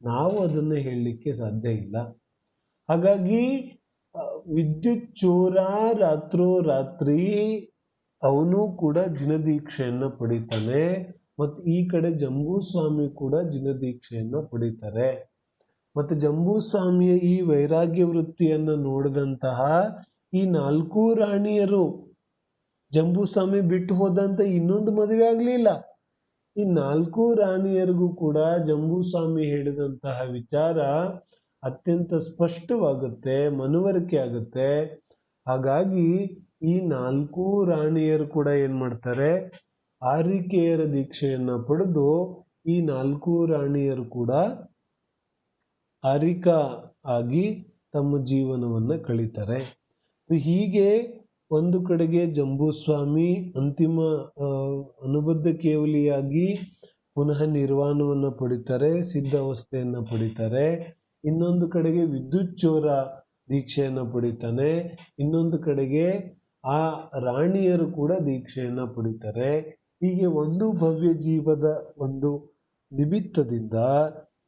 [SPEAKER 1] ನಾವು ಅದನ್ನು ಹೇಳಲಿಕ್ಕೆ ಸಾಧ್ಯ ಇಲ್ಲ. ಹಾಗಾಗಿ ವಿದ್ಯುತ್ ಚೋರ ರಾತ್ರೋರಾತ್ರಿ ಅವನು ಕೂಡ ಜಿನದೀಕ್ಷೆಯನ್ನ ಪಡಿತಾನೆ, ಮತ್ತು ಈ ಕಡೆ ಜಂಬೂ ಸ್ವಾಮಿ ಕೂಡ ಜಿನದೀಕ್ಷೆಯನ್ನ ಪಡಿತಾರೆ. ಮತ್ತು ಜಂಬೂ ಸ್ವಾಮಿಯ ಈ ವೈರಾಗ್ಯ ವೃತ್ತಿಯನ್ನು ನೋಡಿದಂತಹ ಈ 4 ರಾಣಿಯರು, ಜಂಬೂ ಸ್ವಾಮಿ ಬಿಟ್ಟು ಹೋದಂತ ಇನ್ನೊಂದು ಮದುವೆ ಆಗ್ಲಿಲ್ಲ, ಈ 4 ರಾಣಿಯರಿಗೂ ಕೂಡ ಜಂಬೂ ಸ್ವಾಮಿ ಹೇಳಿದಂತಹ ವಿಚಾರ ಅತ್ಯಂತ ಸ್ಪಷ್ಟವಾಗುತ್ತೆ, ಮನವರಿಕೆ ಆಗುತ್ತೆ. ಹಾಗಾಗಿ ಈ 4 ರಾಣಿಯರು ಕೂಡ ಏನ್ ಮಾಡ್ತಾರೆ, ಆರಿಕೆಯರ ದೀಕ್ಷೆಯನ್ನ ಪಡೆದು ಈ 4 ರಾಣಿಯರು ಕೂಡ ಆರಿಕಾ ಆಗಿ ತಮ್ಮ ಜೀವನವನ್ನ ಕಳೀತಾರೆ. ಹೀಗೆ ಒಂದು ಕಡೆಗೆ ಜಂಬೂ ಸ್ವಾಮಿ ಅಂತಿಮ ಅನುಬದ್ಧ ಕೇವಲಿಯಾಗಿ ಪುನಃ ನಿರ್ವಾಣವನ್ನು ಪಡಿತಾರೆ, ಸಿದ್ಧ ಅವಸ್ಥೆಯನ್ನು ಪಡಿತಾರೆ. ಇನ್ನೊಂದು ಕಡೆಗೆ ವಿದ್ಯುತ್ ಚೋರ ದೀಕ್ಷೆಯನ್ನು ಪಡಿತಾನೆ, ಇನ್ನೊಂದು ಕಡೆಗೆ ಆ ರಾಣಿಯರು ಕೂಡ ದೀಕ್ಷೆಯನ್ನ ಪಡಿತಾರೆ. ಹೀಗೆ ಒಂದು ಭವ್ಯ ಜೀವದ ಒಂದು ನಿಮಿತ್ತದಿಂದ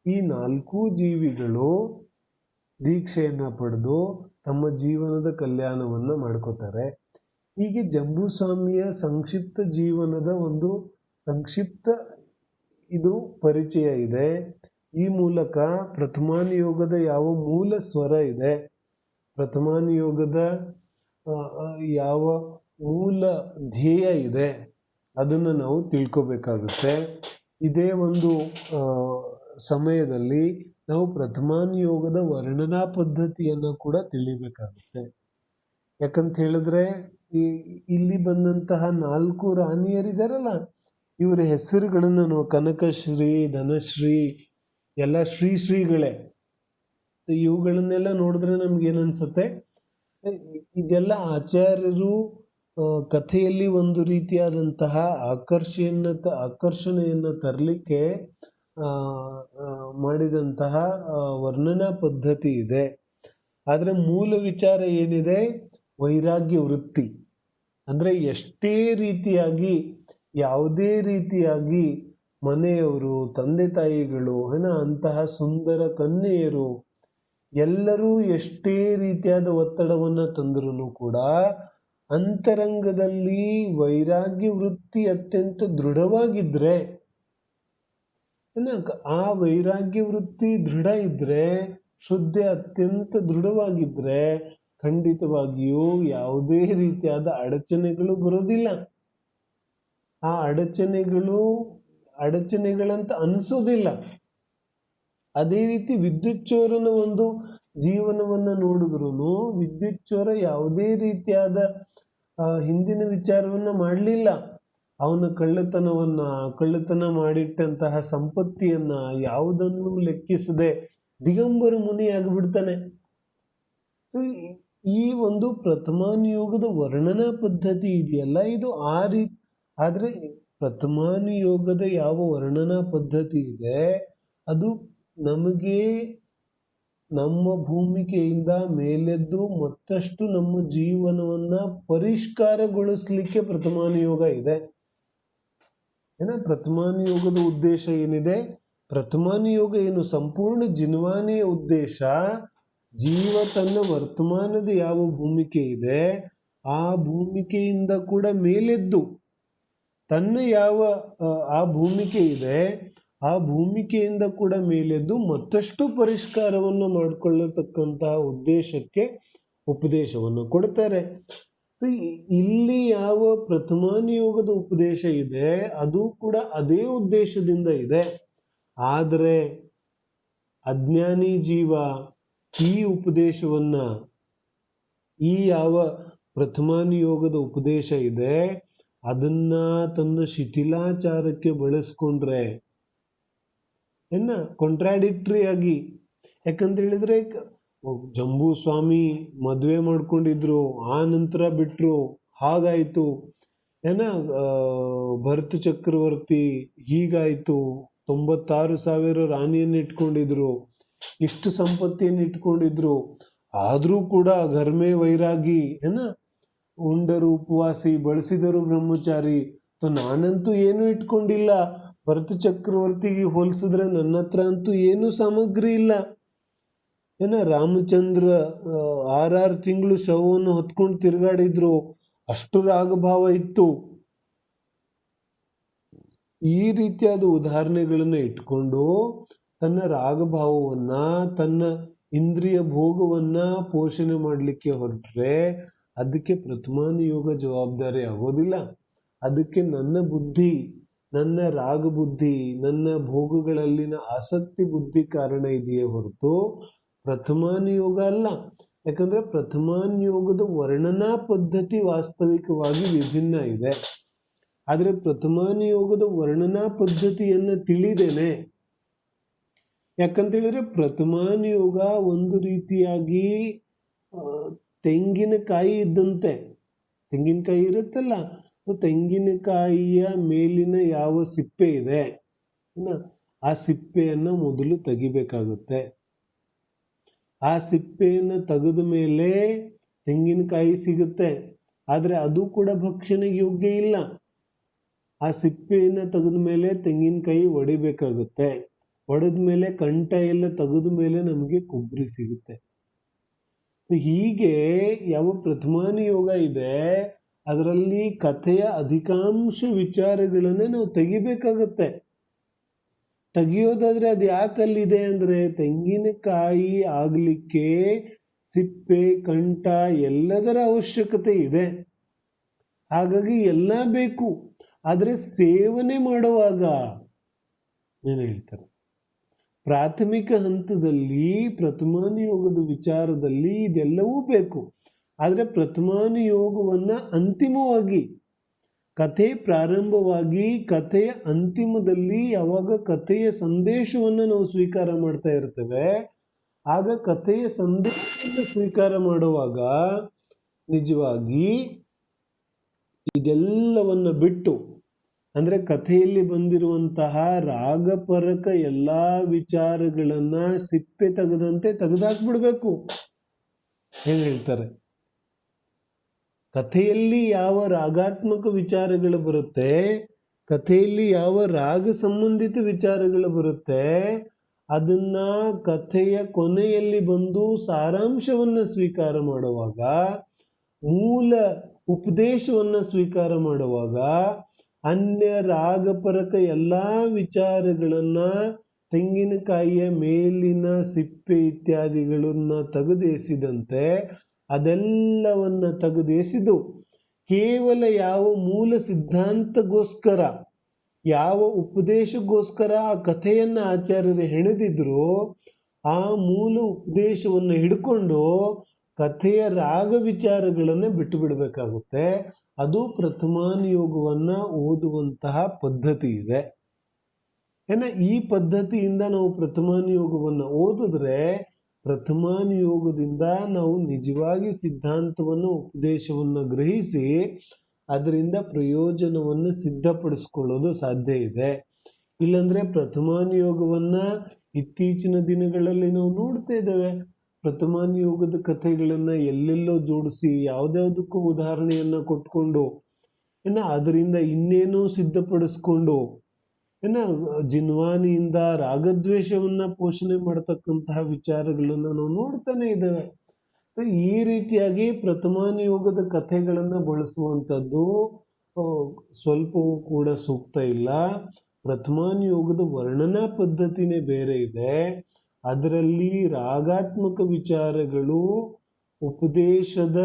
[SPEAKER 1] ಈ 4 ಜೀವಿಗಳು ದೀಕ್ಷೆಯನ್ನ ಪಡೆದು ತಮ್ಮ ಜೀವನದ ಕಲ್ಯಾಣವನ್ನ ಮಾಡ್ಕೋತಾರೆ. ಹೀಗೆ ಜಂಬೂ ಸ್ವಾಮಿಯ ಸಂಕ್ಷಿಪ್ತ ಜೀವನದ ಒಂದು ಸಂಕ್ಷಿಪ್ತ ಇದು ಪರಿಚಯ ಇದೆ. ಈ ಮೂಲಕ ಪ್ರಥಮಾನುಯೋಗದ ಯಾವ ಮೂಲ ಸ್ವರ ಇದೆ, ಪ್ರಥಮಾನುಯೋಗದ ಯಾವ ಮೂಲ ಧ್ಯೇಯ ಇದೆ, ಅದನ್ನು ನಾವು ತಿಳ್ಕೋಬೇಕಾಗುತ್ತೆ. ಇದೇ ಒಂದು ಸಮಯದಲ್ಲಿ ನಾವು ಪ್ರಥಮಾನುಯೋಗದ ವರ್ಣನಾ ಪದ್ಧತಿಯನ್ನು ಕೂಡ ತಿಳಿಬೇಕಾಗುತ್ತೆ. ಯಾಕಂತ ಹೇಳಿದ್ರೆ ಇಲ್ಲಿ ಬಂದಂತಹ 4 ರಾಣಿಯರಿದಾರಲ್ಲ, ಇವರ ಹೆಸರುಗಳನ್ನು ನಾವು ಕನಕಶ್ರೀ, ಧನಶ್ರೀ ಎಲ್ಲ ಶ್ರೀಗಳೇ. ಇವುಗಳನ್ನೆಲ್ಲ ನೋಡಿದ್ರೆ ನಮ್ಗೇನನ್ಸುತ್ತೆ, ಇದೆಲ್ಲ ಆಚಾರ್ಯರು ಕಥೆಯಲ್ಲಿ ಒಂದು ರೀತಿಯಾದಂತಹ ಆಕರ್ಷಣೆಯನ್ನು ತರಲಿಕ್ಕೆ ಮಾಡಿದಂತಹ ವರ್ಣನಾ ಪದ್ಧತಿ ಇದೆ. ಆದರೆ ಮೂಲ ವಿಚಾರ ಏನಿದೆ, ವೈರಾಗ್ಯ ವೃತ್ತಿ. ಅಂದ್ರೆ ಎಷ್ಟೇ ರೀತಿಯಾಗಿ, ಯಾವುದೇ ರೀತಿಯಾಗಿ ಮನೆಯವರು, ತಂದೆ ತಾಯಿಗಳು, ಅಂತಹ ಸುಂದರ ಕನ್ಯೆಯರು ಎಲ್ಲರೂ ಎಷ್ಟೇ ರೀತಿಯಾದ ಒತ್ತಡವನ್ನ ತಂದರೂ ಕೂಡ ಅಂತರಂಗದಲ್ಲಿ ವೈರಾಗ್ಯ ವೃತ್ತಿ ಅತ್ಯಂತ ದೃಢವಾಗಿದ್ರೆ, ಆ ವೈರಾಗ್ಯ ವೃತ್ತಿ ದೃಢ ಇದ್ರೆ, ಶ್ರದ್ಧೆ ಅತ್ಯಂತ ದೃಢವಾಗಿದ್ರೆ ಖಂಡಿತವಾಗಿಯೂ ಯಾವುದೇ ರೀತಿಯಾದ ಅಡಚಣೆಗಳು ಬರೋದಿಲ್ಲ. ಆ ಅಡಚಣೆಗಳಂತ ಅನಿಸೋದಿಲ್ಲ. ಅದೇ ರೀತಿ ವಿದ್ಯುತ್ ಚೋರನ ಒಂದು ಜೀವನವನ್ನ ನೋಡಿದ್ರು ವಿದ್ಯುತ್ ಚೋರ ಯಾವುದೇ ರೀತಿಯಾದ ಹಿಂದಿನ ವಿಚಾರವನ್ನ ಮಾಡಲಿಲ್ಲ. ಅವನ ಕಳ್ಳತನ ಮಾಡಿಟ್ಟಂತಹ ಸಂಪತ್ತಿಯನ್ನ ಯಾವುದನ್ನು ಲೆಕ್ಕಿಸದೆ ದಿಗಂಬರ ಮುನಿಯಾಗಿಬಿಡ್ತಾನೆ. ಈ ಒಂದು ಪ್ರಥಮಾನುಯೋಗದ ವರ್ಣನಾ ಪದ್ಧತಿ ಇದೆಯಲ್ಲ, ಇದು ಆ ರೀತಿ. ಆದ್ರೆ ಪ್ರಥಮಾನುಯೋಗದ ಯಾವ ವರ್ಣನಾ ಪದ್ಧತಿ ಇದೆ ಅದು ನಮಗೆ ನಮ್ಮ ಭೂಮಿಕೆಯಿಂದ ಮೇಲೆದ್ದು ಮತ್ತಷ್ಟು ನಮ್ಮ ಜೀವನವನ್ನ ಪರಿಷ್ಕಾರಗೊಳಿಸ್ಲಿಕ್ಕೆ ಪ್ರಥಮಾನುಯೋಗ ಇದೆ. ಪ್ರಥಮಾನುಯೋಗದ ಉದ್ದೇಶ ಏನಿದೆ, ಪ್ರಥಮಾನುಯೋಗ ಏನು ಸಂಪೂರ್ಣ ಜಿನ್ವಾನಿಯ ಉದ್ದೇಶ, ಜೀವ ತನ್ನ ವರ್ತಮಾನದ ಯಾವ ಭೂಮಿಕೆ ಇದೆ ಆ ಭೂಮಿಕೆಯಿಂದ ಕೂಡ ಮೇಲೆದ್ದು ತನ್ನ ಯಾವ ಆ ಭೂಮಿಕೆ ಇದೆ, ಆ ಭೂಮಿಕೆಯಿಂದ ಕೂಡ ಮೇಲೆದ್ದು ಮತ್ತಷ್ಟು ಪರಿಷ್ಕಾರವನ್ನು ಮಾಡಿಕೊಳ್ಳತಕ್ಕಂತಹ ಉದ್ದೇಶಕ್ಕೆ ಉಪದೇಶವನ್ನು ಕೊಡ್ತಾರೆ. ಇಲ್ಲಿ ಯಾವ ಪ್ರಥಮಾನಿಯೋಗದ ಉಪದೇಶ ಇದೆ ಅದು ಕೂಡ ಅದೇ ಉದ್ದೇಶದಿಂದ ಇದೆ. ಆದರೆ ಅಜ್ಞಾನಿ ಜೀವ ಈ ಉಪದೇಶವನ್ನ, ಈ ಯಾವ ಪ್ರಥಮಾನಿಯೋಗದ ಉಪದೇಶ ಇದೆ ಅದನ್ನ ತನ್ನ ಶಿಥಿಲಾಚಾರಕ್ಕೆ ಬಳಸ್ಕೊಂಡ್ರೆ ಕಾಂಟ್ರಾಡಿಕ್ಟರಿ ಆಗಿ, ಯಾಕಂತ ಹೇಳಿದ್ರೆ ಜಂಬೂ ಸ್ವಾಮಿ ಮದುವೆ ಮಾಡ್ಕೊಂಡಿದ್ರು, ಆ ನಂತರ ಬಿಟ್ರು, ಹಾಗಾಯ್ತು. ಭರತ ಚಕ್ರವರ್ತಿ ಹೀಗಾಯ್ತು, 96,000 ರಾಣಿಯನ್ನು ಇಟ್ಕೊಂಡಿದ್ರು, ಇಷ್ಟು ಸಂಪತ್ತಿಯನ್ನು ಇಟ್ಕೊಂಡಿದ್ರು, ಆದ್ರೂ ಕೂಡ ಘರ್ಮೆ ವೈರಾಗಿ, ಉಂಡರು ಉಪವಾಸಿ, ಬಳಸಿದರು ಬ್ರಹ್ಮಚಾರಿ. ನಾನಂತೂ ಏನು ಇಟ್ಕೊಂಡಿಲ್ಲ, ಭರತ ಚಕ್ರವರ್ತಿಗೆ ಹೋಲಿಸಿದ್ರೆ ನನ್ನ ಹತ್ರ ಅಂತೂ ಏನು ಸಾಮಗ್ರಿ ಇಲ್ಲ. ರಾಮಚಂದ್ರ 6 ತಿಂಗಳು ಶವವನ್ನು ಹೊತ್ಕೊಂಡು ತಿರುಗಾಡಿದ್ರು, ಅಷ್ಟು ರಾಗಭಾವ ಇತ್ತು. ಈ ರೀತಿಯಾದ ಉದಾಹರಣೆಗಳನ್ನ ಇಟ್ಕೊಂಡು ತನ್ನ ರಾಗಭಾವವನ್ನ, ತನ್ನ ಇಂದ್ರಿಯ ಭೋಗವನ್ನ ಪೋಷಣೆ ಮಾಡಲಿಕ್ಕೆ ಹೊರಟ್ರೆ ಅದಕ್ಕೆ ಪ್ರಥಮಾನಿಯೋಗ ಜವಾಬ್ದಾರಿ ಆಗೋದಿಲ್ಲ. ಅದಕ್ಕೆ ನನ್ನ ಬುದ್ಧಿ, ನನ್ನ ರಾಗ ಬುದ್ಧಿ, ನನ್ನ ಭೋಗಗಳಲ್ಲಿನ ಆಸಕ್ತಿ ಬುದ್ಧಿ ಕಾರಣ ಇದೆಯೇ ಹೊರತು ಪ್ರಥಮಾನಿಯೋಗ ಅಲ್ಲ. ಯಾಕಂದ್ರೆ ಪ್ರಥಮಾನಿಯೋಗದ ವರ್ಣನಾ ಪದ್ಧತಿ ವಾಸ್ತವಿಕವಾಗಿ ವಿಭಿನ್ನ ಇದೆ. ಆದರೆ ಪ್ರಥಮಾನಿಯೋಗದ ವರ್ಣನಾ ಪದ್ಧತಿಯನ್ನು ತಿಳಿದೇನೆ. ಯಾಕಂತ ಹೇಳಿದ್ರೆ ಪ್ರಥಮಾನಿಯೋಗ ಒಂದು ರೀತಿಯಾಗಿ ತೆಂಗಿನಕಾಯಿ ಇದ್ದಂತೆ. ತೆಂಗಿನಕಾಯಿ ಇರುತ್ತಲ್ಲ, ತೆಂಗಿನಕಾಯಿಯ ಮೇಲಿನ ಯಾವ ಸಿಪ್ಪೆ ಇದೆ, ಆ ಸಿಪ್ಪೆಯನ್ನು ಮೊದಲು ತೆಗಿಬೇಕಾಗುತ್ತೆ. ಆ ಸಿಪ್ಪೆಯನ್ನು ತೆಗೆದ ಮೇಲೆ ತೆಂಗಿನಕಾಯಿ ಸಿಗುತ್ತೆ. ಆದರೆ ಅದು ಕೂಡ ಭಕ್ಷಣೆಗೆ ಯೋಗ್ಯ ಇಲ್ಲ. ಆ ಸಿಪ್ಪೆಯನ್ನು ತೆಗೆದ ಮೇಲೆ ತೆಂಗಿನಕಾಯಿ ಒಡಿಬೇಕಾಗುತ್ತೆ. ಒಡೆದ ಮೇಲೆ ಕಂಠ ಎಲ್ಲ ತೆಗೆದ ಮೇಲೆ ನಮಗೆ ಕೊಬ್ಬರಿ ಸಿಗುತ್ತೆ. ಹೀಗೆ ಯಾವ ಪ್ರಥಮಾನಿಯೋಗ ಇದೆ ಅದರಲ್ಲಿ ಕಥೆಯ ಅಧಿಕಾಂಶ ವಿಚಾರಗಳನ್ನೇ ನಾವು ತೆಗಿಬೇಕಾಗತ್ತೆ. ತೆಗಿಯೋದಾದ್ರೆ ಅದು ಯಾಕಲ್ಲಿದೆ ಅಂದ್ರೆ ತೆಂಗಿನಕಾಯಿ ಆಗ್ಲಿಕ್ಕೆ ಸಿಪ್ಪೆ, ಕಂಠ ಎಲ್ಲದರ ಅವಶ್ಯಕತೆ ಇದೆ. ಹಾಗಾಗಿ ಎಲ್ಲ ಬೇಕು. ಆದರೆ ಸೇವನೆ ಮಾಡುವಾಗ ಏನು ಹೇಳ್ತಾರೆ, ಪ್ರಾಥಮಿಕ ಹಂತದಲ್ಲಿ ಪ್ರಥಮಾನಿಯೋಗದ ವಿಚಾರದಲ್ಲಿ ಇದೆಲ್ಲವೂ ಬೇಕು. ಆದರೆ ಪ್ರಥಮಾನಿಯೋಗವನ್ನ ಅಂತಿಮವಾಗಿ, ಕಥೆ ಪ್ರಾರಂಭವಾಗಿ ಕಥೆಯ ಅಂತಿಮದಲ್ಲಿ ಯಾವಾಗ ಕಥೆಯ ಸಂದೇಶವನ್ನು ನಾವು ಸ್ವೀಕಾರ ಮಾಡ್ತಾ ಇರ್ತೇವೆ, ಆಗ ಕಥೆಯ ಸಂದೇಶವನ್ನು ಸ್ವೀಕಾರ ಮಾಡುವಾಗ ನಿಜವಾಗಿ ಇದೆಲ್ಲವನ್ನ ಬಿಟ್ಟು, ಅಂದ್ರೆ ಕಥೆಯಲ್ಲಿ ಬಂದಿರುವಂತಹ ರಾಗಪರಕ ಎಲ್ಲಾ ವಿಚಾರಗಳನ್ನ ಸಿಪ್ಪೆ ತೆಗೆದಂತೆ ತೆಗೆದಾಕ್ಬಿಡ್ಬೇಕು. ಏನ್ ಹೇಳ್ತಾರೆ, ಕಥೆಯಲ್ಲಿ ಯಾವ ರಾಗಾತ್ಮಕ ವಿಚಾರಗಳು ಬರುತ್ತೆ, ಕಥೆಯಲ್ಲಿ ಯಾವ ರಾಗ ಸಂಬಂಧಿತ ವಿಚಾರಗಳು ಬರುತ್ತೆ, ಅದನ್ನ ಕಥೆಯ ಕೊನೆಯಲ್ಲಿ ಬಂದು ಸಾರಾಂಶವನ್ನ ಸ್ವೀಕಾರ ಮಾಡುವಾಗ, ಮೂಲ ಉಪದೇಶವನ್ನ ಸ್ವೀಕಾರ ಮಾಡುವಾಗ ಅನ್ಯ ರಾಗಪರಕ ಎಲ್ಲಾ ವಿಚಾರಗಳನ್ನ, ತೆಂಗಿನಕಾಯಿಯ ಮೇಲಿನ ಸಿಪ್ಪೆ ಇತ್ಯಾದಿಗಳನ್ನ ತೆಗೆದೆಸಿದಂತೆ ಅದೆಲ್ಲವನ್ನ ತೆಗೆದೆಸೆದು ಕೇವಲ ಯಾವ ಮೂಲ ಸಿದ್ಧಾಂತಗೋಸ್ಕರ, ಯಾವ ಉಪದೇಶಗೋಸ್ಕರ ಆ ಕಥೆಯನ್ನ ಆಚಾರ್ಯರು ಹೆಣೆದಿದ್ರು, ಆ ಮೂಲ ಉಪದೇಶವನ್ನು ಹಿಡ್ಕೊಂಡು ಕಥೆಯ ರಾಗ ವಿಚಾರಗಳನ್ನ ಬಿಟ್ಟು ಬಿಡಬೇಕಾಗುತ್ತೆ. ಅದು ಪ್ರಥಮಾನಿಯೋಗವನ್ನ ಓದುವಂತಹ ಪದ್ಧತಿ ಇದೆ. ಈ ಪದ್ಧತಿಯಿಂದ ನಾವು ಪ್ರಥಮಾನಿಯೋಗವನ್ನು ಓದಿದ್ರೆ ಪ್ರಥಮಾನಿಯೋಗದಿಂದ ನಾವು ನಿಜವಾಗಿ ಸಿದ್ಧಾಂತವನ್ನು, ಉಪದೇಶವನ್ನು ಗ್ರಹಿಸಿ ಅದರಿಂದ ಪ್ರಯೋಜನವನ್ನು ಸಿದ್ಧಪಡಿಸ್ಕೊಳ್ಳೋದು ಸಾಧ್ಯ ಇದೆ. ಇಲ್ಲಾಂದ್ರೆ ಪ್ರಥಮಾನಿಯೋಗವನ್ನ ಇತ್ತೀಚಿನ ದಿನಗಳಲ್ಲಿ ನಾವು ನೋಡ್ತಾ ಇದ್ದೇವೆ. ಪ್ರಥಮಾನಿಯೋಗದ ಕಥೆಗಳನ್ನ ಎಲ್ಲೆಲ್ಲೋ ಜೋಡಿಸಿ ಯಾವುದ್ಯಾವುದಕ್ಕೂ ಉದಾಹರಣೆಯನ್ನ ಕೊಟ್ಕೊಂಡು ಅದರಿಂದ ಇನ್ನೇನೋ ಸಿದ್ಧಪಡಿಸ್ಕೊಂಡು ಜಿನ್ವಾನಿಯಿಂದ ರಾಗದ್ವೇಷವನ್ನ ಪೋಷಣೆ ಮಾಡತಕ್ಕಂತಹ ವಿಚಾರಗಳನ್ನ ನಾವು ನೋಡ್ತಾನೆ ಇದ್ದೇವೆ. ಈ ರೀತಿಯಾಗಿ ಪ್ರಥಮಾನಿಯೋಗದ ಕಥೆಗಳನ್ನ ಬಳಸುವಂಥದ್ದು ಸ್ವಲ್ಪವೂ ಕೂಡ ಸೂಕ್ತ ಇಲ್ಲ. ಪ್ರಥಮಾನುಯೋಗದ ವರ್ಣನಾ ಪದ್ಧತಿನೇ ಬೇರೆ ಇದೆ. ಅದರಲ್ಲಿ ರಾಗಾತ್ಮಕ ವಿಚಾರಗಳು ಉಪದೇಶದ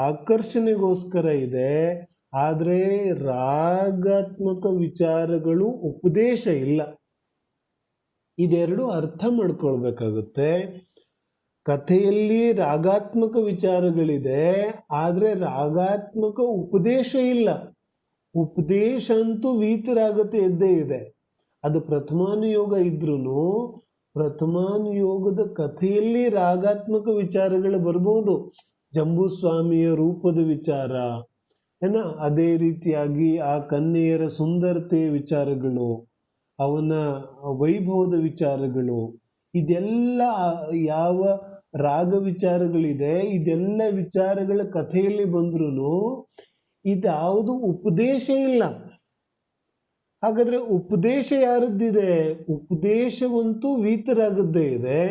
[SPEAKER 1] ಆಕರ್ಷಣೆಗೋಸ್ಕರ ಇದೆ, ಆದರೆ ರಾಗಾತ್ಮಕ ವಿಚಾರಗಳು ಉಪದೇಶ ಇಲ್ಲ. ಇದೆರಡು ಅರ್ಥ ಮಾಡ್ಕೊಳ್ಬೇಕಾಗುತ್ತೆ. ಕಥೆಯಲ್ಲಿ ರಾಗಾತ್ಮಕ ವಿಚಾರಗಳಿದೆ, ಆದರೆ ರಾಗಾತ್ಮಕ ಉಪದೇಶ ಇಲ್ಲ. ಉಪದೇಶ ಅಂತೂ ವೀತರಾಗತೆ ಇದ್ದೇ ಇದೆ. ಅದು ಪ್ರಥಮಾನುಯೋಗ ಇದ್ರೂ ಪ್ರಥಮಾನುಯೋಗದ ಕಥೆಯಲ್ಲಿ ರಾಗಾತ್ಮಕ ವಿಚಾರಗಳು ಬರ್ಬೋದು. ಜಂಬೂಸ್ವಾಮಿಯ ರೂಪದ ವಿಚಾರ ಏನ, ಅದೇ ರೀತಿಯಾಗಿ ಆ ಕನ್ಯೆಯರ ಸುಂದರತೆಯ ವಿಚಾರಗಳು, ಅವನ ವೈಭವದ ವಿಚಾರಗಳು, ಇದೆಲ್ಲ ಯಾವ ರಾಗ ವಿಚಾರಗಳಿದೆ, ಇದೆಲ್ಲ ವಿಚಾರಗಳ ಕಥೆಯಲ್ಲಿ ಬಂದ್ರೂ ಇದ್ಯಾವುದು ಉಪದೇಶ ಇಲ್ಲ. ಹಾಗಾದ್ರೆ ಉಪದೇಶ ಯಾರದ್ದಿದೆ? ಉಪದೇಶವಂತೂ ವೀತರಾಗದ್ದೇ ಇದೆ.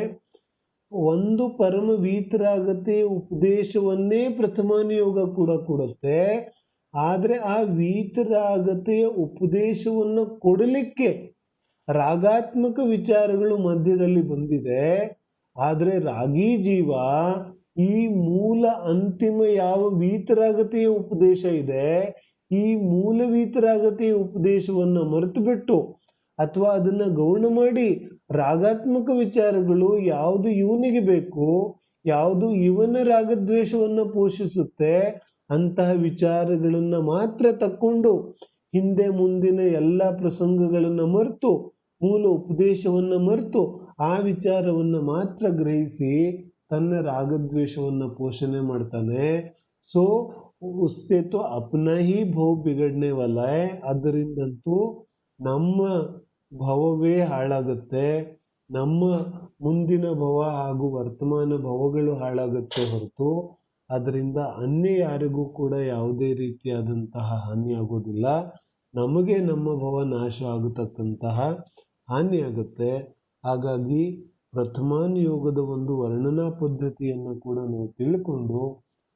[SPEAKER 1] ಒಂದು ಪರಮ ವೀತರಾಗತೆ ಉಪದೇಶವನ್ನೇ ಪ್ರಥಮಾನುಯೋಗ ಕೂಡ ಕೊಡುತ್ತೆ. ಆದರೆ ಆ ವೀತರಾಗತೆಯ ಉಪದೇಶವನ್ನು ಕೊಡಲಿಕ್ಕೆ ರಾಗಾತ್ಮಕ ವಿಚಾರಗಳು ಮಧ್ಯದಲ್ಲಿ ಬಂದಿದೆ. ಆದರೆ ರಾಗಿ ಜೀವ ಈ ಮೂಲ ಅಂತಿಮ ಯಾವ ವೀತರಾಗತೆಯ ಉಪದೇಶ ಇದೆ, ಈ ಮೂಲ ವೀತರಾಗತೆಯ ಉಪದೇಶವನ್ನು ಮರೆತು ಬಿಟ್ಟು ಅಥವಾ ಅದನ್ನು ಗೌಣ ಮಾಡಿ ರಾಗಾತ್ಮಕ ವಿಚಾರಗಳು ಯಾವುದು ಇವನಿಗೆ ಬೇಕು, ಯಾವುದು ಇವನ ರಾಗದ್ವೇಷವನ್ನು ಪೋಷಿಸುತ್ತೆ ಅಂತಹ ವಿಚಾರಗಳನ್ನು ಮಾತ್ರ ತಕ್ಕೊಂಡು ಹಿಂದೆ ಮುಂದಿನ ಎಲ್ಲ ಪ್ರಸಂಗಗಳನ್ನು ಮರೆತು ಮೂಲ ಉಪದೇಶವನ್ನು ಮರೆತು ಆ ವಿಚಾರವನ್ನು ಮಾತ್ರ ಗ್ರಹಿಸಿ ತನ್ನ ರಾಗದ್ವೇಷವನ್ನು ಪೋಷಣೆ ಮಾಡ್ತಾನೆ. ಸೊ ಉಸ್ಸೆ ತೋ ಅಪ್ನಾ ಹಿ ಭವ ಬಿಗಡ್ನೆ ವಾಲ ಹೈ. ಅದರಿಂದಂತೂ ನಮ್ಮ ಭವವೇ ಹಾಳಾಗುತ್ತೆ, ನಮ್ಮ ಮುಂದಿನ ಭವ ಹಾಗೂ ವರ್ತಮಾನ ಭವಗಳು ಹಾಳಾಗುತ್ತೆ ಹೊರತು ಅದರಿಂದ ಅನ್ಯ ಯಾರಿಗೂ ಕೂಡ ಯಾವುದೇ ರೀತಿಯಾದಂತಹ ಹಾನಿ ಆಗೋದಿಲ್ಲ. ನಮಗೆ ನಮ್ಮ ಭವ ನಾಶ ಆಗತಕ್ಕಂತಹ ಹಾನಿ ಆಗುತ್ತೆ. ಹಾಗಾಗಿ ಪ್ರಥಮಾನುಯೋಗದ ಒಂದು ವರ್ಣನಾ ಪದ್ಧತಿಯನ್ನು ಕೂಡ ನಾವು ತಿಳ್ಕೊಂಡು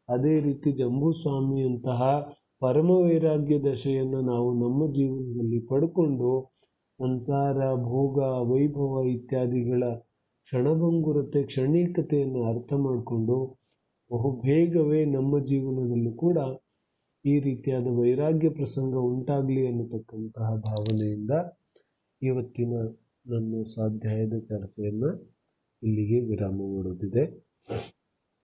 [SPEAKER 1] ಅದೇ ರೀತಿ ಜಂಬೂಸ್ವಾಮಿಯಂತಹ ಪರಮ ವೈರಾಗ್ಯ ದಶೆಯನ್ನು ನಾವು ನಮ್ಮ ಜೀವನದಲ್ಲಿ ಪಡ್ಕೊಂಡು ಸಂಸಾರ, ಭೋಗ, ವೈಭವ ಇತ್ಯಾದಿಗಳ ಕ್ಷಣಭಂಗುರತೆ, ಕ್ಷಣಿಕತೆಯನ್ನು ಅರ್ಥ ಮಾಡಿಕೊಂಡು ಬಹುಬೇಗವೇ ನಮ್ಮ ಜೀವನದಲ್ಲೂ ಕೂಡ ಈ ರೀತಿಯಾದ ವೈರಾಗ್ಯ ಪ್ರಸಂಗ ಉಂಟಾಗಲಿ ಅನ್ನತಕ್ಕಂತಹ ಭಾವನೆಯಿಂದ ಇವತ್ತಿನ ನಮ್ಮ ಸ್ವಾಧ್ಯಾಯದ ಚರ್ಚೆಯನ್ನು ಇಲ್ಲಿಗೆ ವಿರಾಮ ಮಾಡೋದಿದೆ.